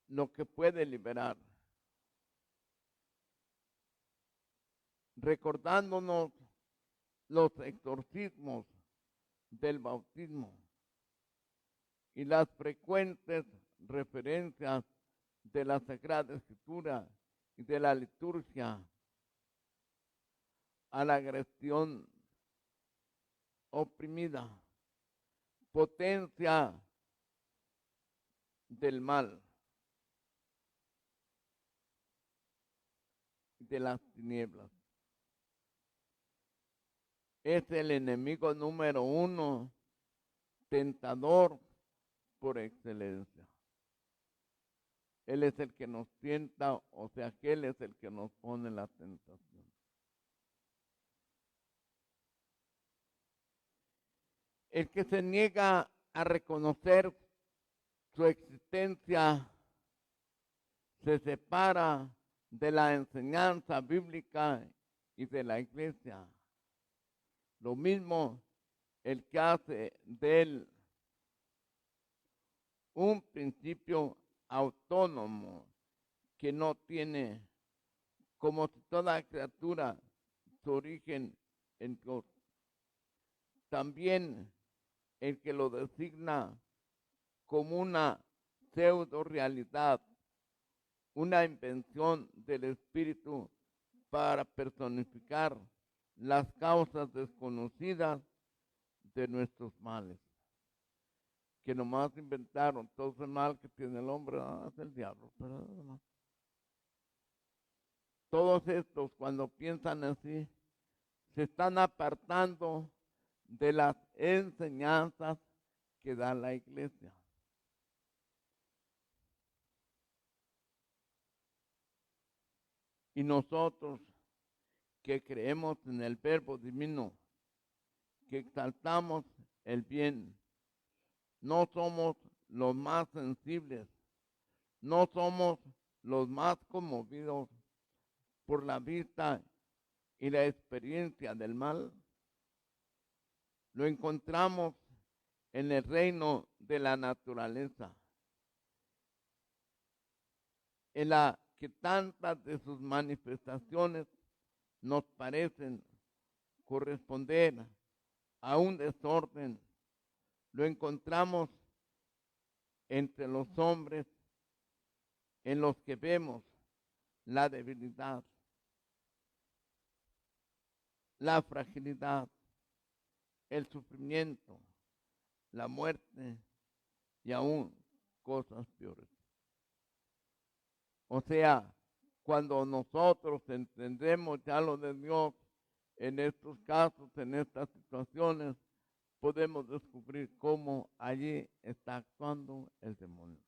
lo que puede liberar, recordándonos los exorcismos del bautismo y las frecuentes referencias de la Sagrada Escritura y de la liturgia a la agresión oprimida, potencia del mal, de las tinieblas. Es el enemigo número uno, tentador por excelencia. Él es el que nos tienta, o sea, que Él es el que nos pone la tentación. El que se niega a reconocer su existencia se separa de la enseñanza bíblica y de la iglesia. Lo mismo el que hace de él un principio autónomo que no tiene, como si toda criatura, su origen en Dios. También el que lo designa como una pseudo realidad, una invención del espíritu para personificar las causas desconocidas de nuestros males. Que nomás inventaron todo ese mal que tiene el hombre, es el diablo, pero no. Todos estos, cuando piensan así, se están apartando de las enseñanzas que da la iglesia. Y nosotros que creemos en el Verbo divino, que exaltamos el bien, no somos los más sensibles, no somos los más conmovidos por la vista y la experiencia del mal. Lo encontramos en el reino de la naturaleza, en la que tantas de sus manifestaciones nos parecen corresponder a un desorden. Lo encontramos entre los hombres en los que vemos la debilidad, la fragilidad, el sufrimiento, la muerte y aún cosas peores. O sea, cuando nosotros entendemos ya lo de Dios en estos casos, en estas situaciones, podemos descubrir cómo allí está actuando el demonio.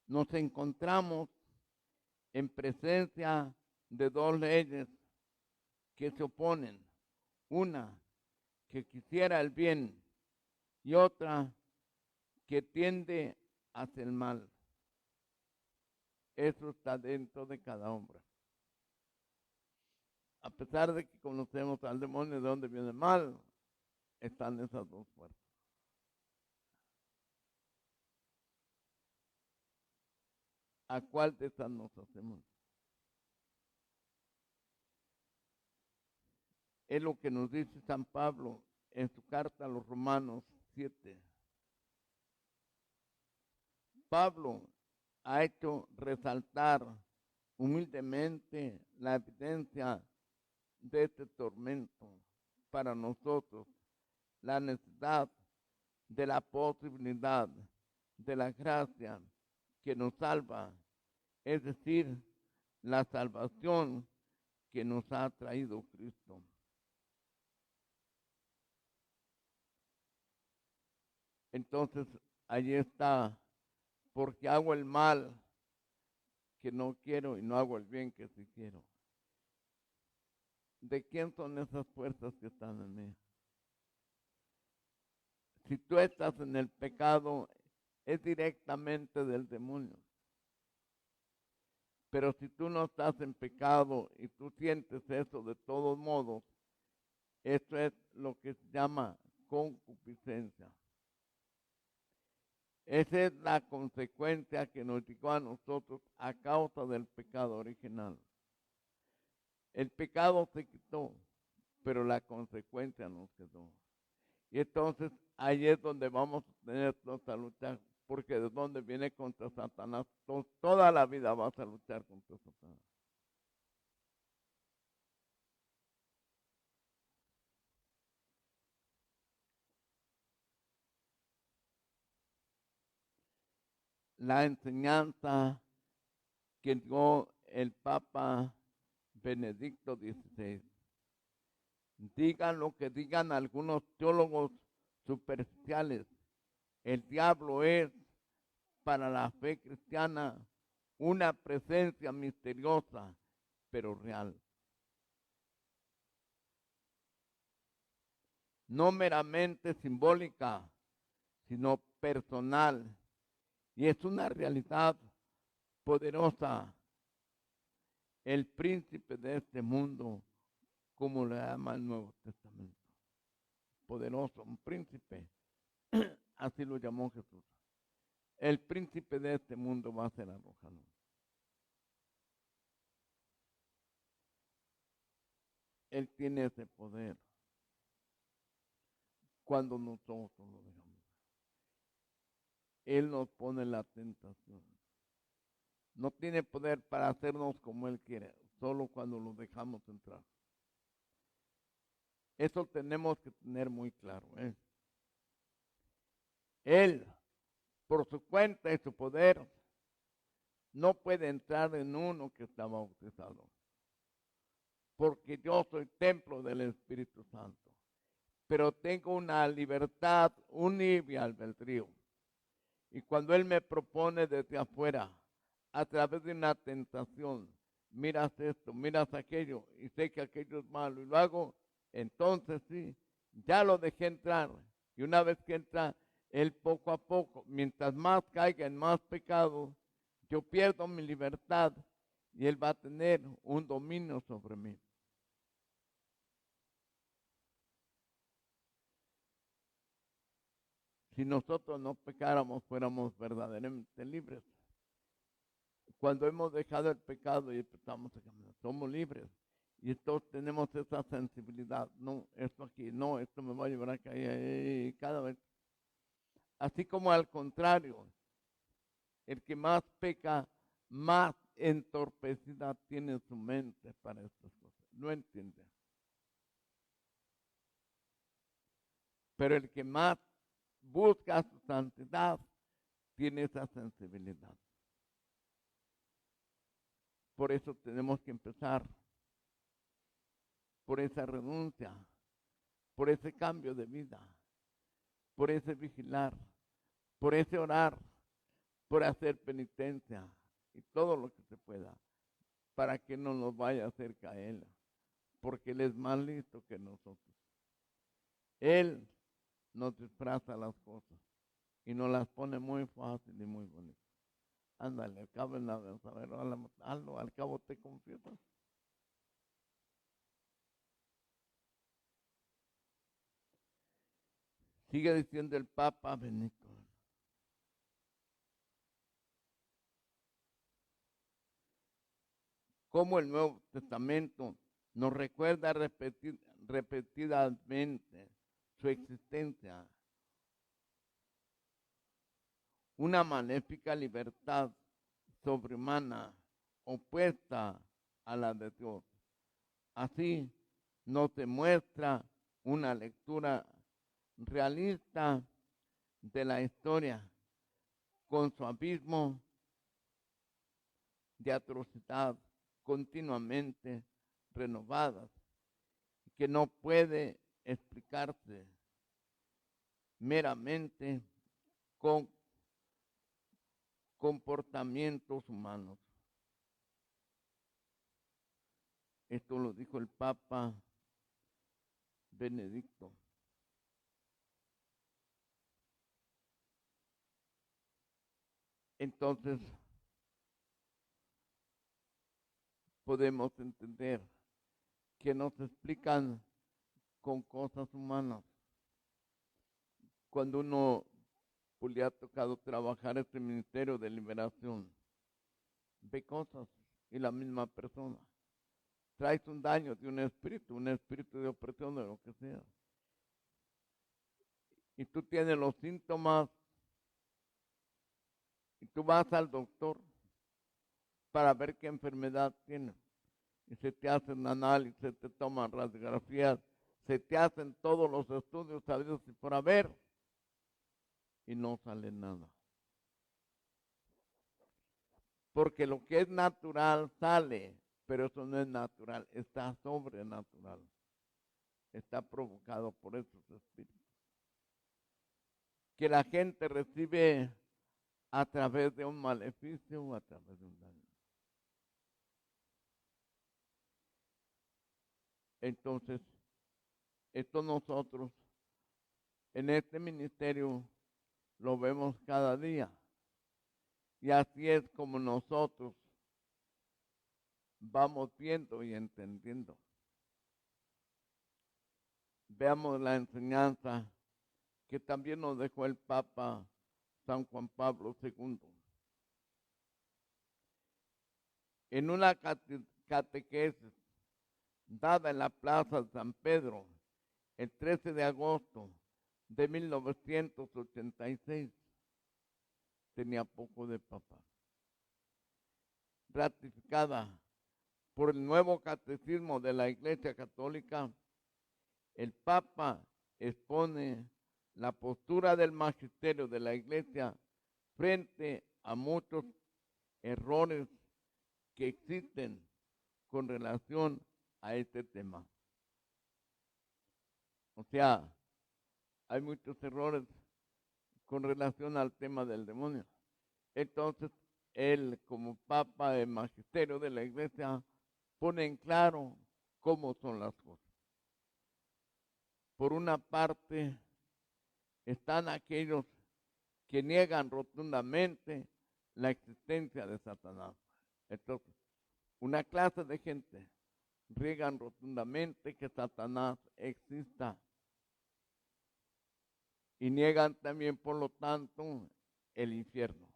Nos encontramos en presencia de dos leyes que se oponen. Una que quisiera el bien y otra que tiende hacia el mal. Eso está dentro de cada hombre. A pesar de que conocemos al demonio de dónde viene el mal, están esas dos fuerzas. ¿A cuál de esas nos hacemos? Es lo que nos dice San Pablo en su carta a los Romanos 7. Pablo ha hecho resaltar humildemente la evidencia de este tormento para nosotros, la necesidad de la posibilidad de la gracia que nos salva, es decir, la salvación que nos ha traído Cristo. Entonces, allí está, porque hago el mal que no quiero y no hago el bien que sí quiero. ¿De quién son esas fuerzas que están en mí? Si tú estás en el pecado, es directamente del demonio. Pero si tú no estás en pecado y tú sientes eso de todos modos, eso es lo que se llama concupiscencia. Esa es la consecuencia que nos llegó a nosotros a causa del pecado original. El pecado se quitó, pero la consecuencia nos quedó. Y entonces ahí es donde vamos a tener nuestra lucha, porque de donde viene contra Satanás, toda la vida vas a luchar contra Satanás. La enseñanza que dio el Papa Benedicto XVI. Digan lo que digan algunos teólogos superficiales, el diablo es para la fe cristiana una presencia misteriosa, pero real. No meramente simbólica, sino personal. Y es una realidad poderosa. El príncipe de este mundo, como le llama el Nuevo Testamento. Poderoso, un príncipe. Así lo llamó Jesús. El príncipe de este mundo va a ser arrojado. Él tiene ese poder cuando nosotros lo dejamos. Él nos pone la tentación. No tiene poder para hacernos como Él quiere, solo cuando lo dejamos entrar. Eso tenemos que tener muy claro. Él, por su cuenta y su poder, no puede entrar en uno que está bautizado. Porque yo soy templo del Espíritu Santo. Pero tengo una libertad, un libre albedrío. Y cuando Él me propone desde afuera, a través de una tentación, miras esto, miras aquello, y sé que aquello es malo, y lo hago, entonces sí, ya lo dejé entrar. Y una vez que entra, Él poco a poco, mientras más caiga en más pecado, yo pierdo mi libertad y Él va a tener un dominio sobre mí. Si nosotros no pecáramos, fuéramos verdaderamente libres. Cuando hemos dejado el pecado y empezamos a caminar, somos libres. Y entonces tenemos esa sensibilidad. No, esto aquí, no, esto me va a llevar a caer cada vez. Así como al contrario, el que más peca, más entorpecida tiene su mente para estas cosas. No entiende. Pero el que más busca su santidad tiene esa sensibilidad. Por eso tenemos que empezar por esa renuncia, por ese cambio de vida, por ese vigilar, por ese orar, por hacer penitencia y todo lo que se pueda, para que no nos vaya a hacer caer, porque Él es más listo que nosotros. Él nos disfraza las cosas y nos las pone muy fácil y muy bonito. Ándale, al cabo en la saber, al cabo te confiesas. Sigue diciendo el Papa Benedicto. Como el Nuevo Testamento nos recuerda repetidamente su existencia. Una maléfica libertad sobrehumana opuesta a la de Dios. Así nos demuestra una lectura realista de la historia con su abismo de atrocidad, continuamente renovadas, que no puede explicarse meramente con comportamientos humanos. Esto lo dijo el Papa Benedicto. Entonces, podemos entender que nos explican con cosas humanas. Cuando uno le ha tocado trabajar este ministerio de liberación, ve cosas y la misma persona traes un daño de un espíritu de opresión, de lo que sea. Y tú tienes los síntomas y tú vas al doctor para ver qué enfermedad tienes. Y se te hacen análisis, se te toman radiografías, se te hacen todos los estudios sabidos y por haber, y no sale nada. Porque lo que es natural sale, pero eso no es natural, está sobrenatural. Está provocado por esos espíritus. Que la gente recibe a través de un maleficio o a través de un daño. Entonces, esto nosotros en este ministerio lo vemos cada día. Y así es como nosotros vamos viendo y entendiendo. Veamos la enseñanza que también nos dejó el Papa San Juan Pablo II. En una catequesis dada en la Plaza de San Pedro el 13 de agosto de 1986, tenía poco de Papa, ratificada por el nuevo catecismo de la Iglesia Católica, el Papa expone la postura del magisterio de la Iglesia frente a muchos errores que existen con relación a este tema. O sea, hay muchos errores con relación al tema del demonio. Entonces, él como Papa del magisterio de la Iglesia pone en claro cómo son las cosas. Por una parte, están aquellos que niegan rotundamente la existencia de Satanás. Entonces, una clase de gente niegan rotundamente que Satanás exista y niegan también, por lo tanto, el infierno.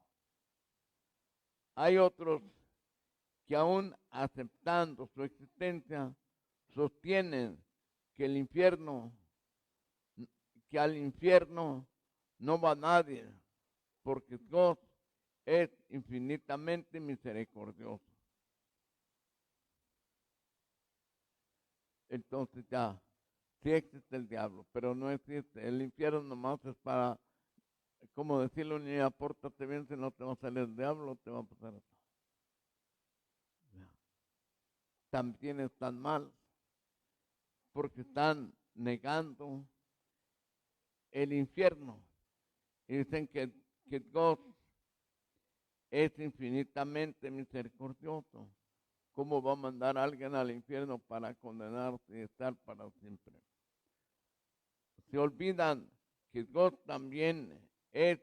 Hay otros que aún aceptando su existencia, sostienen que al infierno no va nadie, porque Dios es infinitamente misericordioso. Entonces ya, sí existe el diablo, pero no existe. El infierno nomás es para, como decirle a un niño, apórtate bien, si no te va a salir el diablo, te va a pasar esto. También están mal, porque están negando el infierno. Y dicen que Dios es infinitamente misericordioso. ¿Cómo va a mandar a alguien al infierno para condenarse y estar para siempre? Se olvidan que Dios también es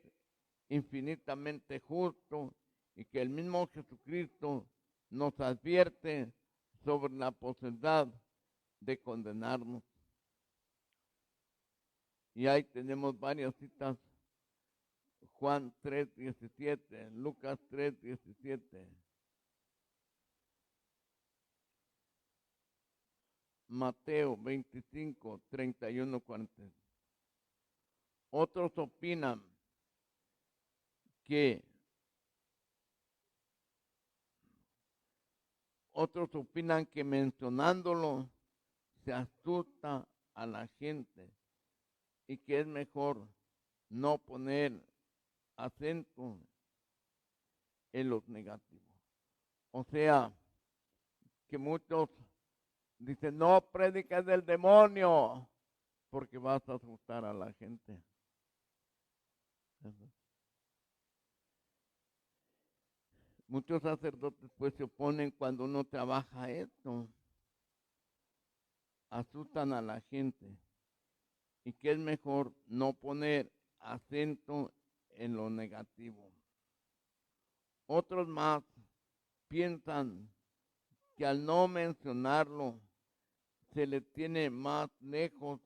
infinitamente justo y que el mismo Jesucristo nos advierte sobre la posibilidad de condenarnos. Y ahí tenemos varias citas. Juan 3:17, Lucas 3:17, Mateo 25:31-40. Otros opinan que mencionándolo se asusta a la gente y que es mejor no poner acento en los negativos. O sea, que muchos dicen, no prediques del demonio, porque vas a asustar a la gente. Muchos sacerdotes pues se oponen cuando uno trabaja esto. Asustan a la gente. Y que es mejor no poner acento en lo negativo. Otros más piensan que al no mencionarlo se le tiene más lejos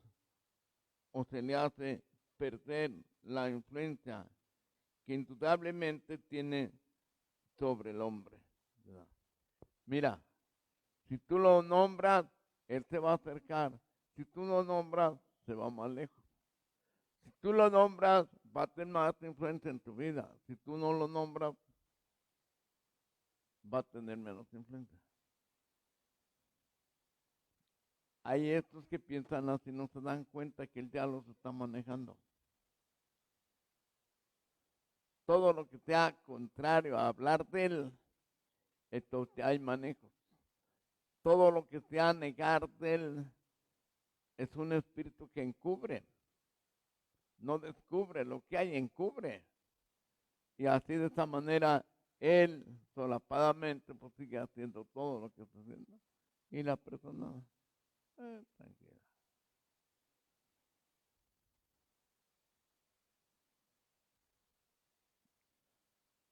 o se le hace perder la influencia que indudablemente tiene sobre el hombre. Mira, si tú lo nombras, él se va a acercar. Si tú lo nombras, se va más lejos. Si tú lo nombras, va a tener más influencia en tu vida. Si tú no lo nombras, va a tener menos influencia. Hay estos que piensan así, no se dan cuenta que él ya los está manejando. Todo lo que sea contrario a hablar de él, entonces hay manejos. Todo lo que sea negar de él es un espíritu que encubre. No descubre lo que hay, encubre. Y así de esa manera él solapadamente pues sigue haciendo todo lo que está haciendo. Y la persona tranquila.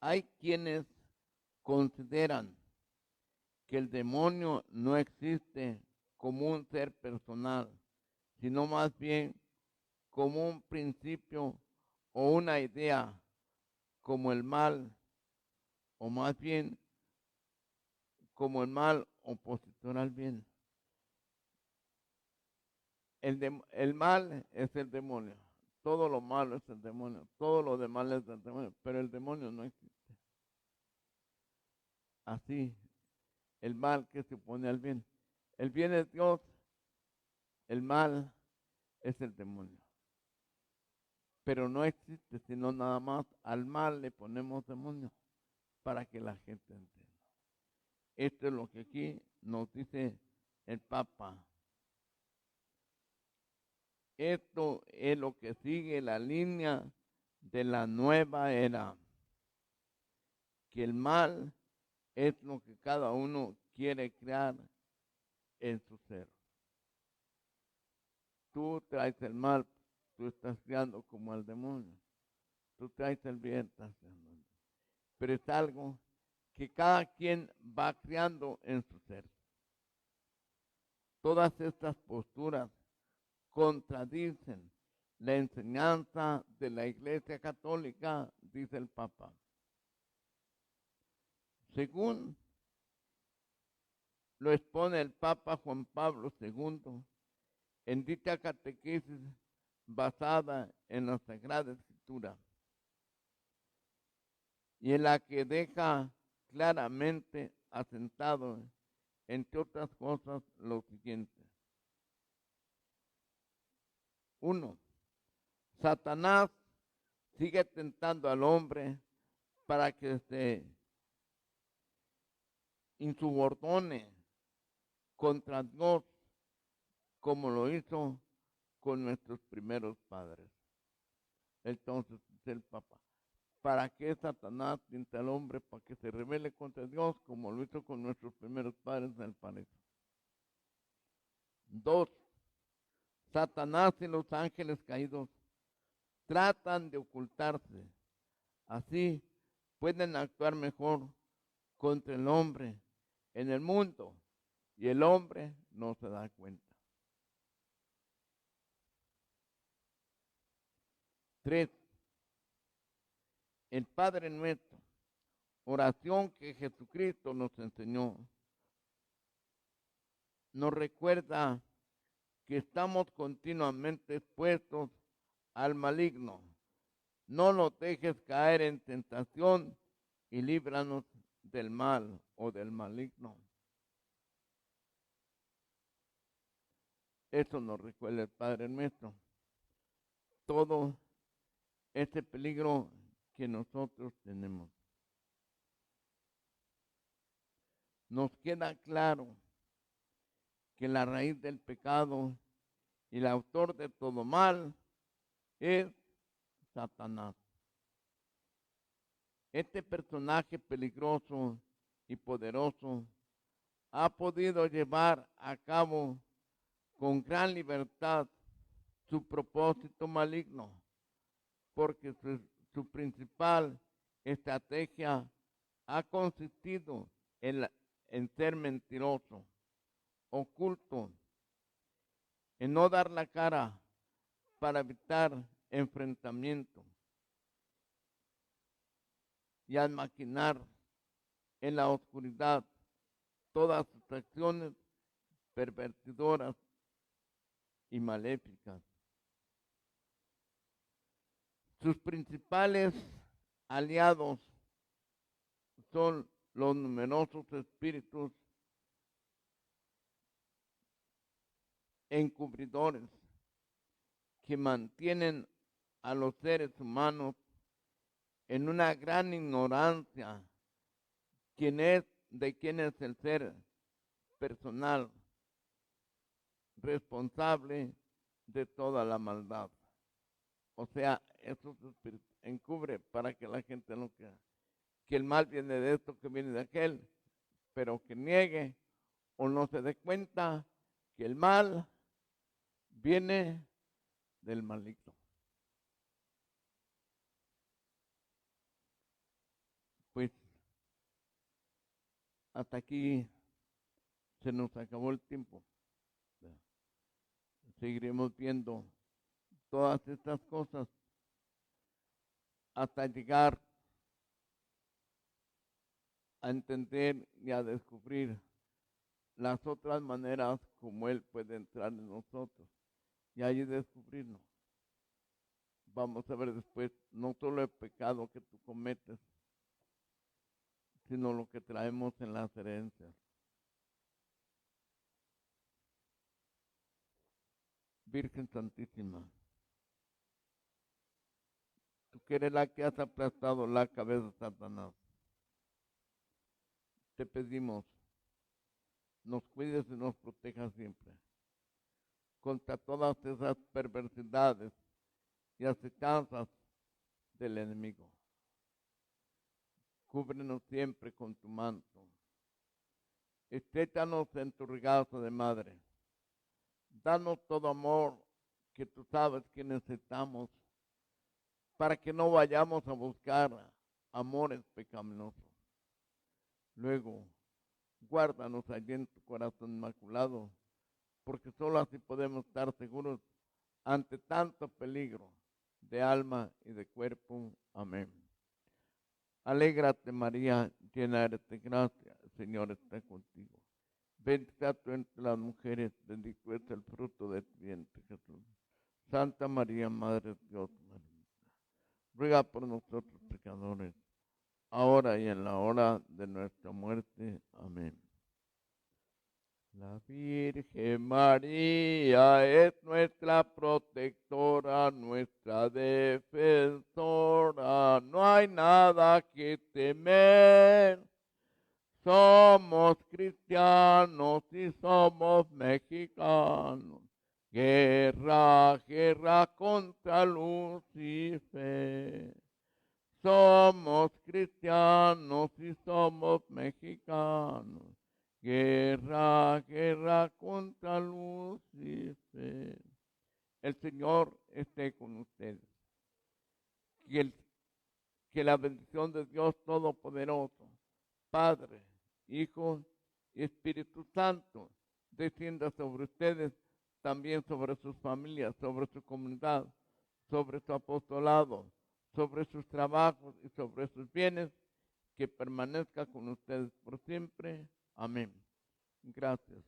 Hay quienes consideran que el demonio no existe como un ser personal, sino más bien como un principio o una idea, como el mal, o más bien como el mal opositor al bien. El mal es el demonio, todo lo malo es el demonio, todo lo demás es el demonio, pero el demonio no existe. Así, el mal que se opone al bien. El bien es Dios, el mal es el demonio. Pero no existe, sino nada más al mal le ponemos demonio para que la gente entienda. Esto es lo que aquí nos dice el Papa. Esto es lo que sigue la línea de la nueva era. Que el mal es lo que cada uno quiere crear en su ser. Tú traes el mal, tú estás creando como el demonio. Tú traes el bien, estás creando. Pero es algo que cada quien va creando en su ser. Todas estas posturas contradicen la enseñanza de la Iglesia Católica, dice el Papa. Según lo expone el Papa Juan Pablo II, en dicha catequesis basada en la Sagrada Escritura, y en la que deja claramente asentado, entre otras cosas, lo siguiente. 1. Satanás sigue tentando al hombre para que se insubordone contra Dios, como lo hizo con nuestros primeros padres. Entonces, dice el Papa, ¿para qué Satanás tienta al hombre? Para que se rebele contra Dios, como lo hizo con nuestros primeros padres en el paraíso. 2. Satanás y los ángeles caídos tratan de ocultarse. Así pueden actuar mejor contra el hombre en el mundo y el hombre no se da cuenta. 3. El Padre Nuestro, oración que Jesucristo nos enseñó, nos recuerda que estamos continuamente expuestos al maligno. No nos dejes caer en tentación y líbranos del mal o del maligno. Eso nos recuerda el Padre Nuestro. Todo este peligro que nosotros tenemos. nos queda claro que la raíz del pecado y el autor de todo mal es Satanás. Este personaje peligroso y poderoso ha podido llevar a cabo con gran libertad su propósito maligno, porque su principal estrategia ha consistido en ser mentiroso, oculto, en no dar la cara para evitar enfrentamiento y al maquinar en la oscuridad todas sus acciones pervertidoras y maléficas. Sus principales aliados son los numerosos espíritus encubridores que mantienen a los seres humanos en una gran ignorancia de quién es el ser personal responsable de toda la maldad. O sea, esos espíritus encubre para que la gente no crea que el mal viene de esto, que viene de aquel, pero que niegue o no se dé cuenta que el mal viene del maligno. Pues hasta aquí se nos acabó el tiempo. Seguiremos viendo todas estas cosas hasta llegar a entender y a descubrir las otras maneras como Él puede entrar en nosotros y ahí descubrirnos. Vamos a ver después no solo el pecado que tú cometes, sino lo que traemos en las herencias. Virgen Santísima, tú que eres la que has aplastado la cabeza de Satanás, te pedimos, nos cuides y nos protejas siempre contra todas esas perversidades y acechanzas del enemigo. Cúbrenos siempre con tu manto. Estréchanos en tu regazo de madre. Danos todo amor que tú sabes que necesitamos para que no vayamos a buscar amores pecaminosos. Luego, guárdanos allí en tu corazón inmaculado, porque solo así podemos estar seguros ante tanto peligro de alma y de cuerpo. Amén. Alégrate María, llena eres de gracia, el Señor está contigo. Bendita tú entre las mujeres, bendito es el fruto de tu vientre, Jesús. Santa María, Madre de Dios, ruega por nosotros pecadores, ahora y en la hora de nuestra muerte. Amén. La Virgen María es nuestra protectora, nuestra defensora. No hay nada que temer. Somos cristianos y somos mexicanos. Guerra, guerra contra Lucifer. Somos cristianos y somos mexicanos. Guerra, guerra contra Lucifer. El Señor esté con ustedes. Que la bendición de Dios Todopoderoso, Padre, Hijo y Espíritu Santo, descienda sobre ustedes, también sobre sus familias, sobre su comunidad, sobre su apostolado, sobre sus trabajos y sobre sus bienes, que permanezca con ustedes por siempre. Amén. Gracias.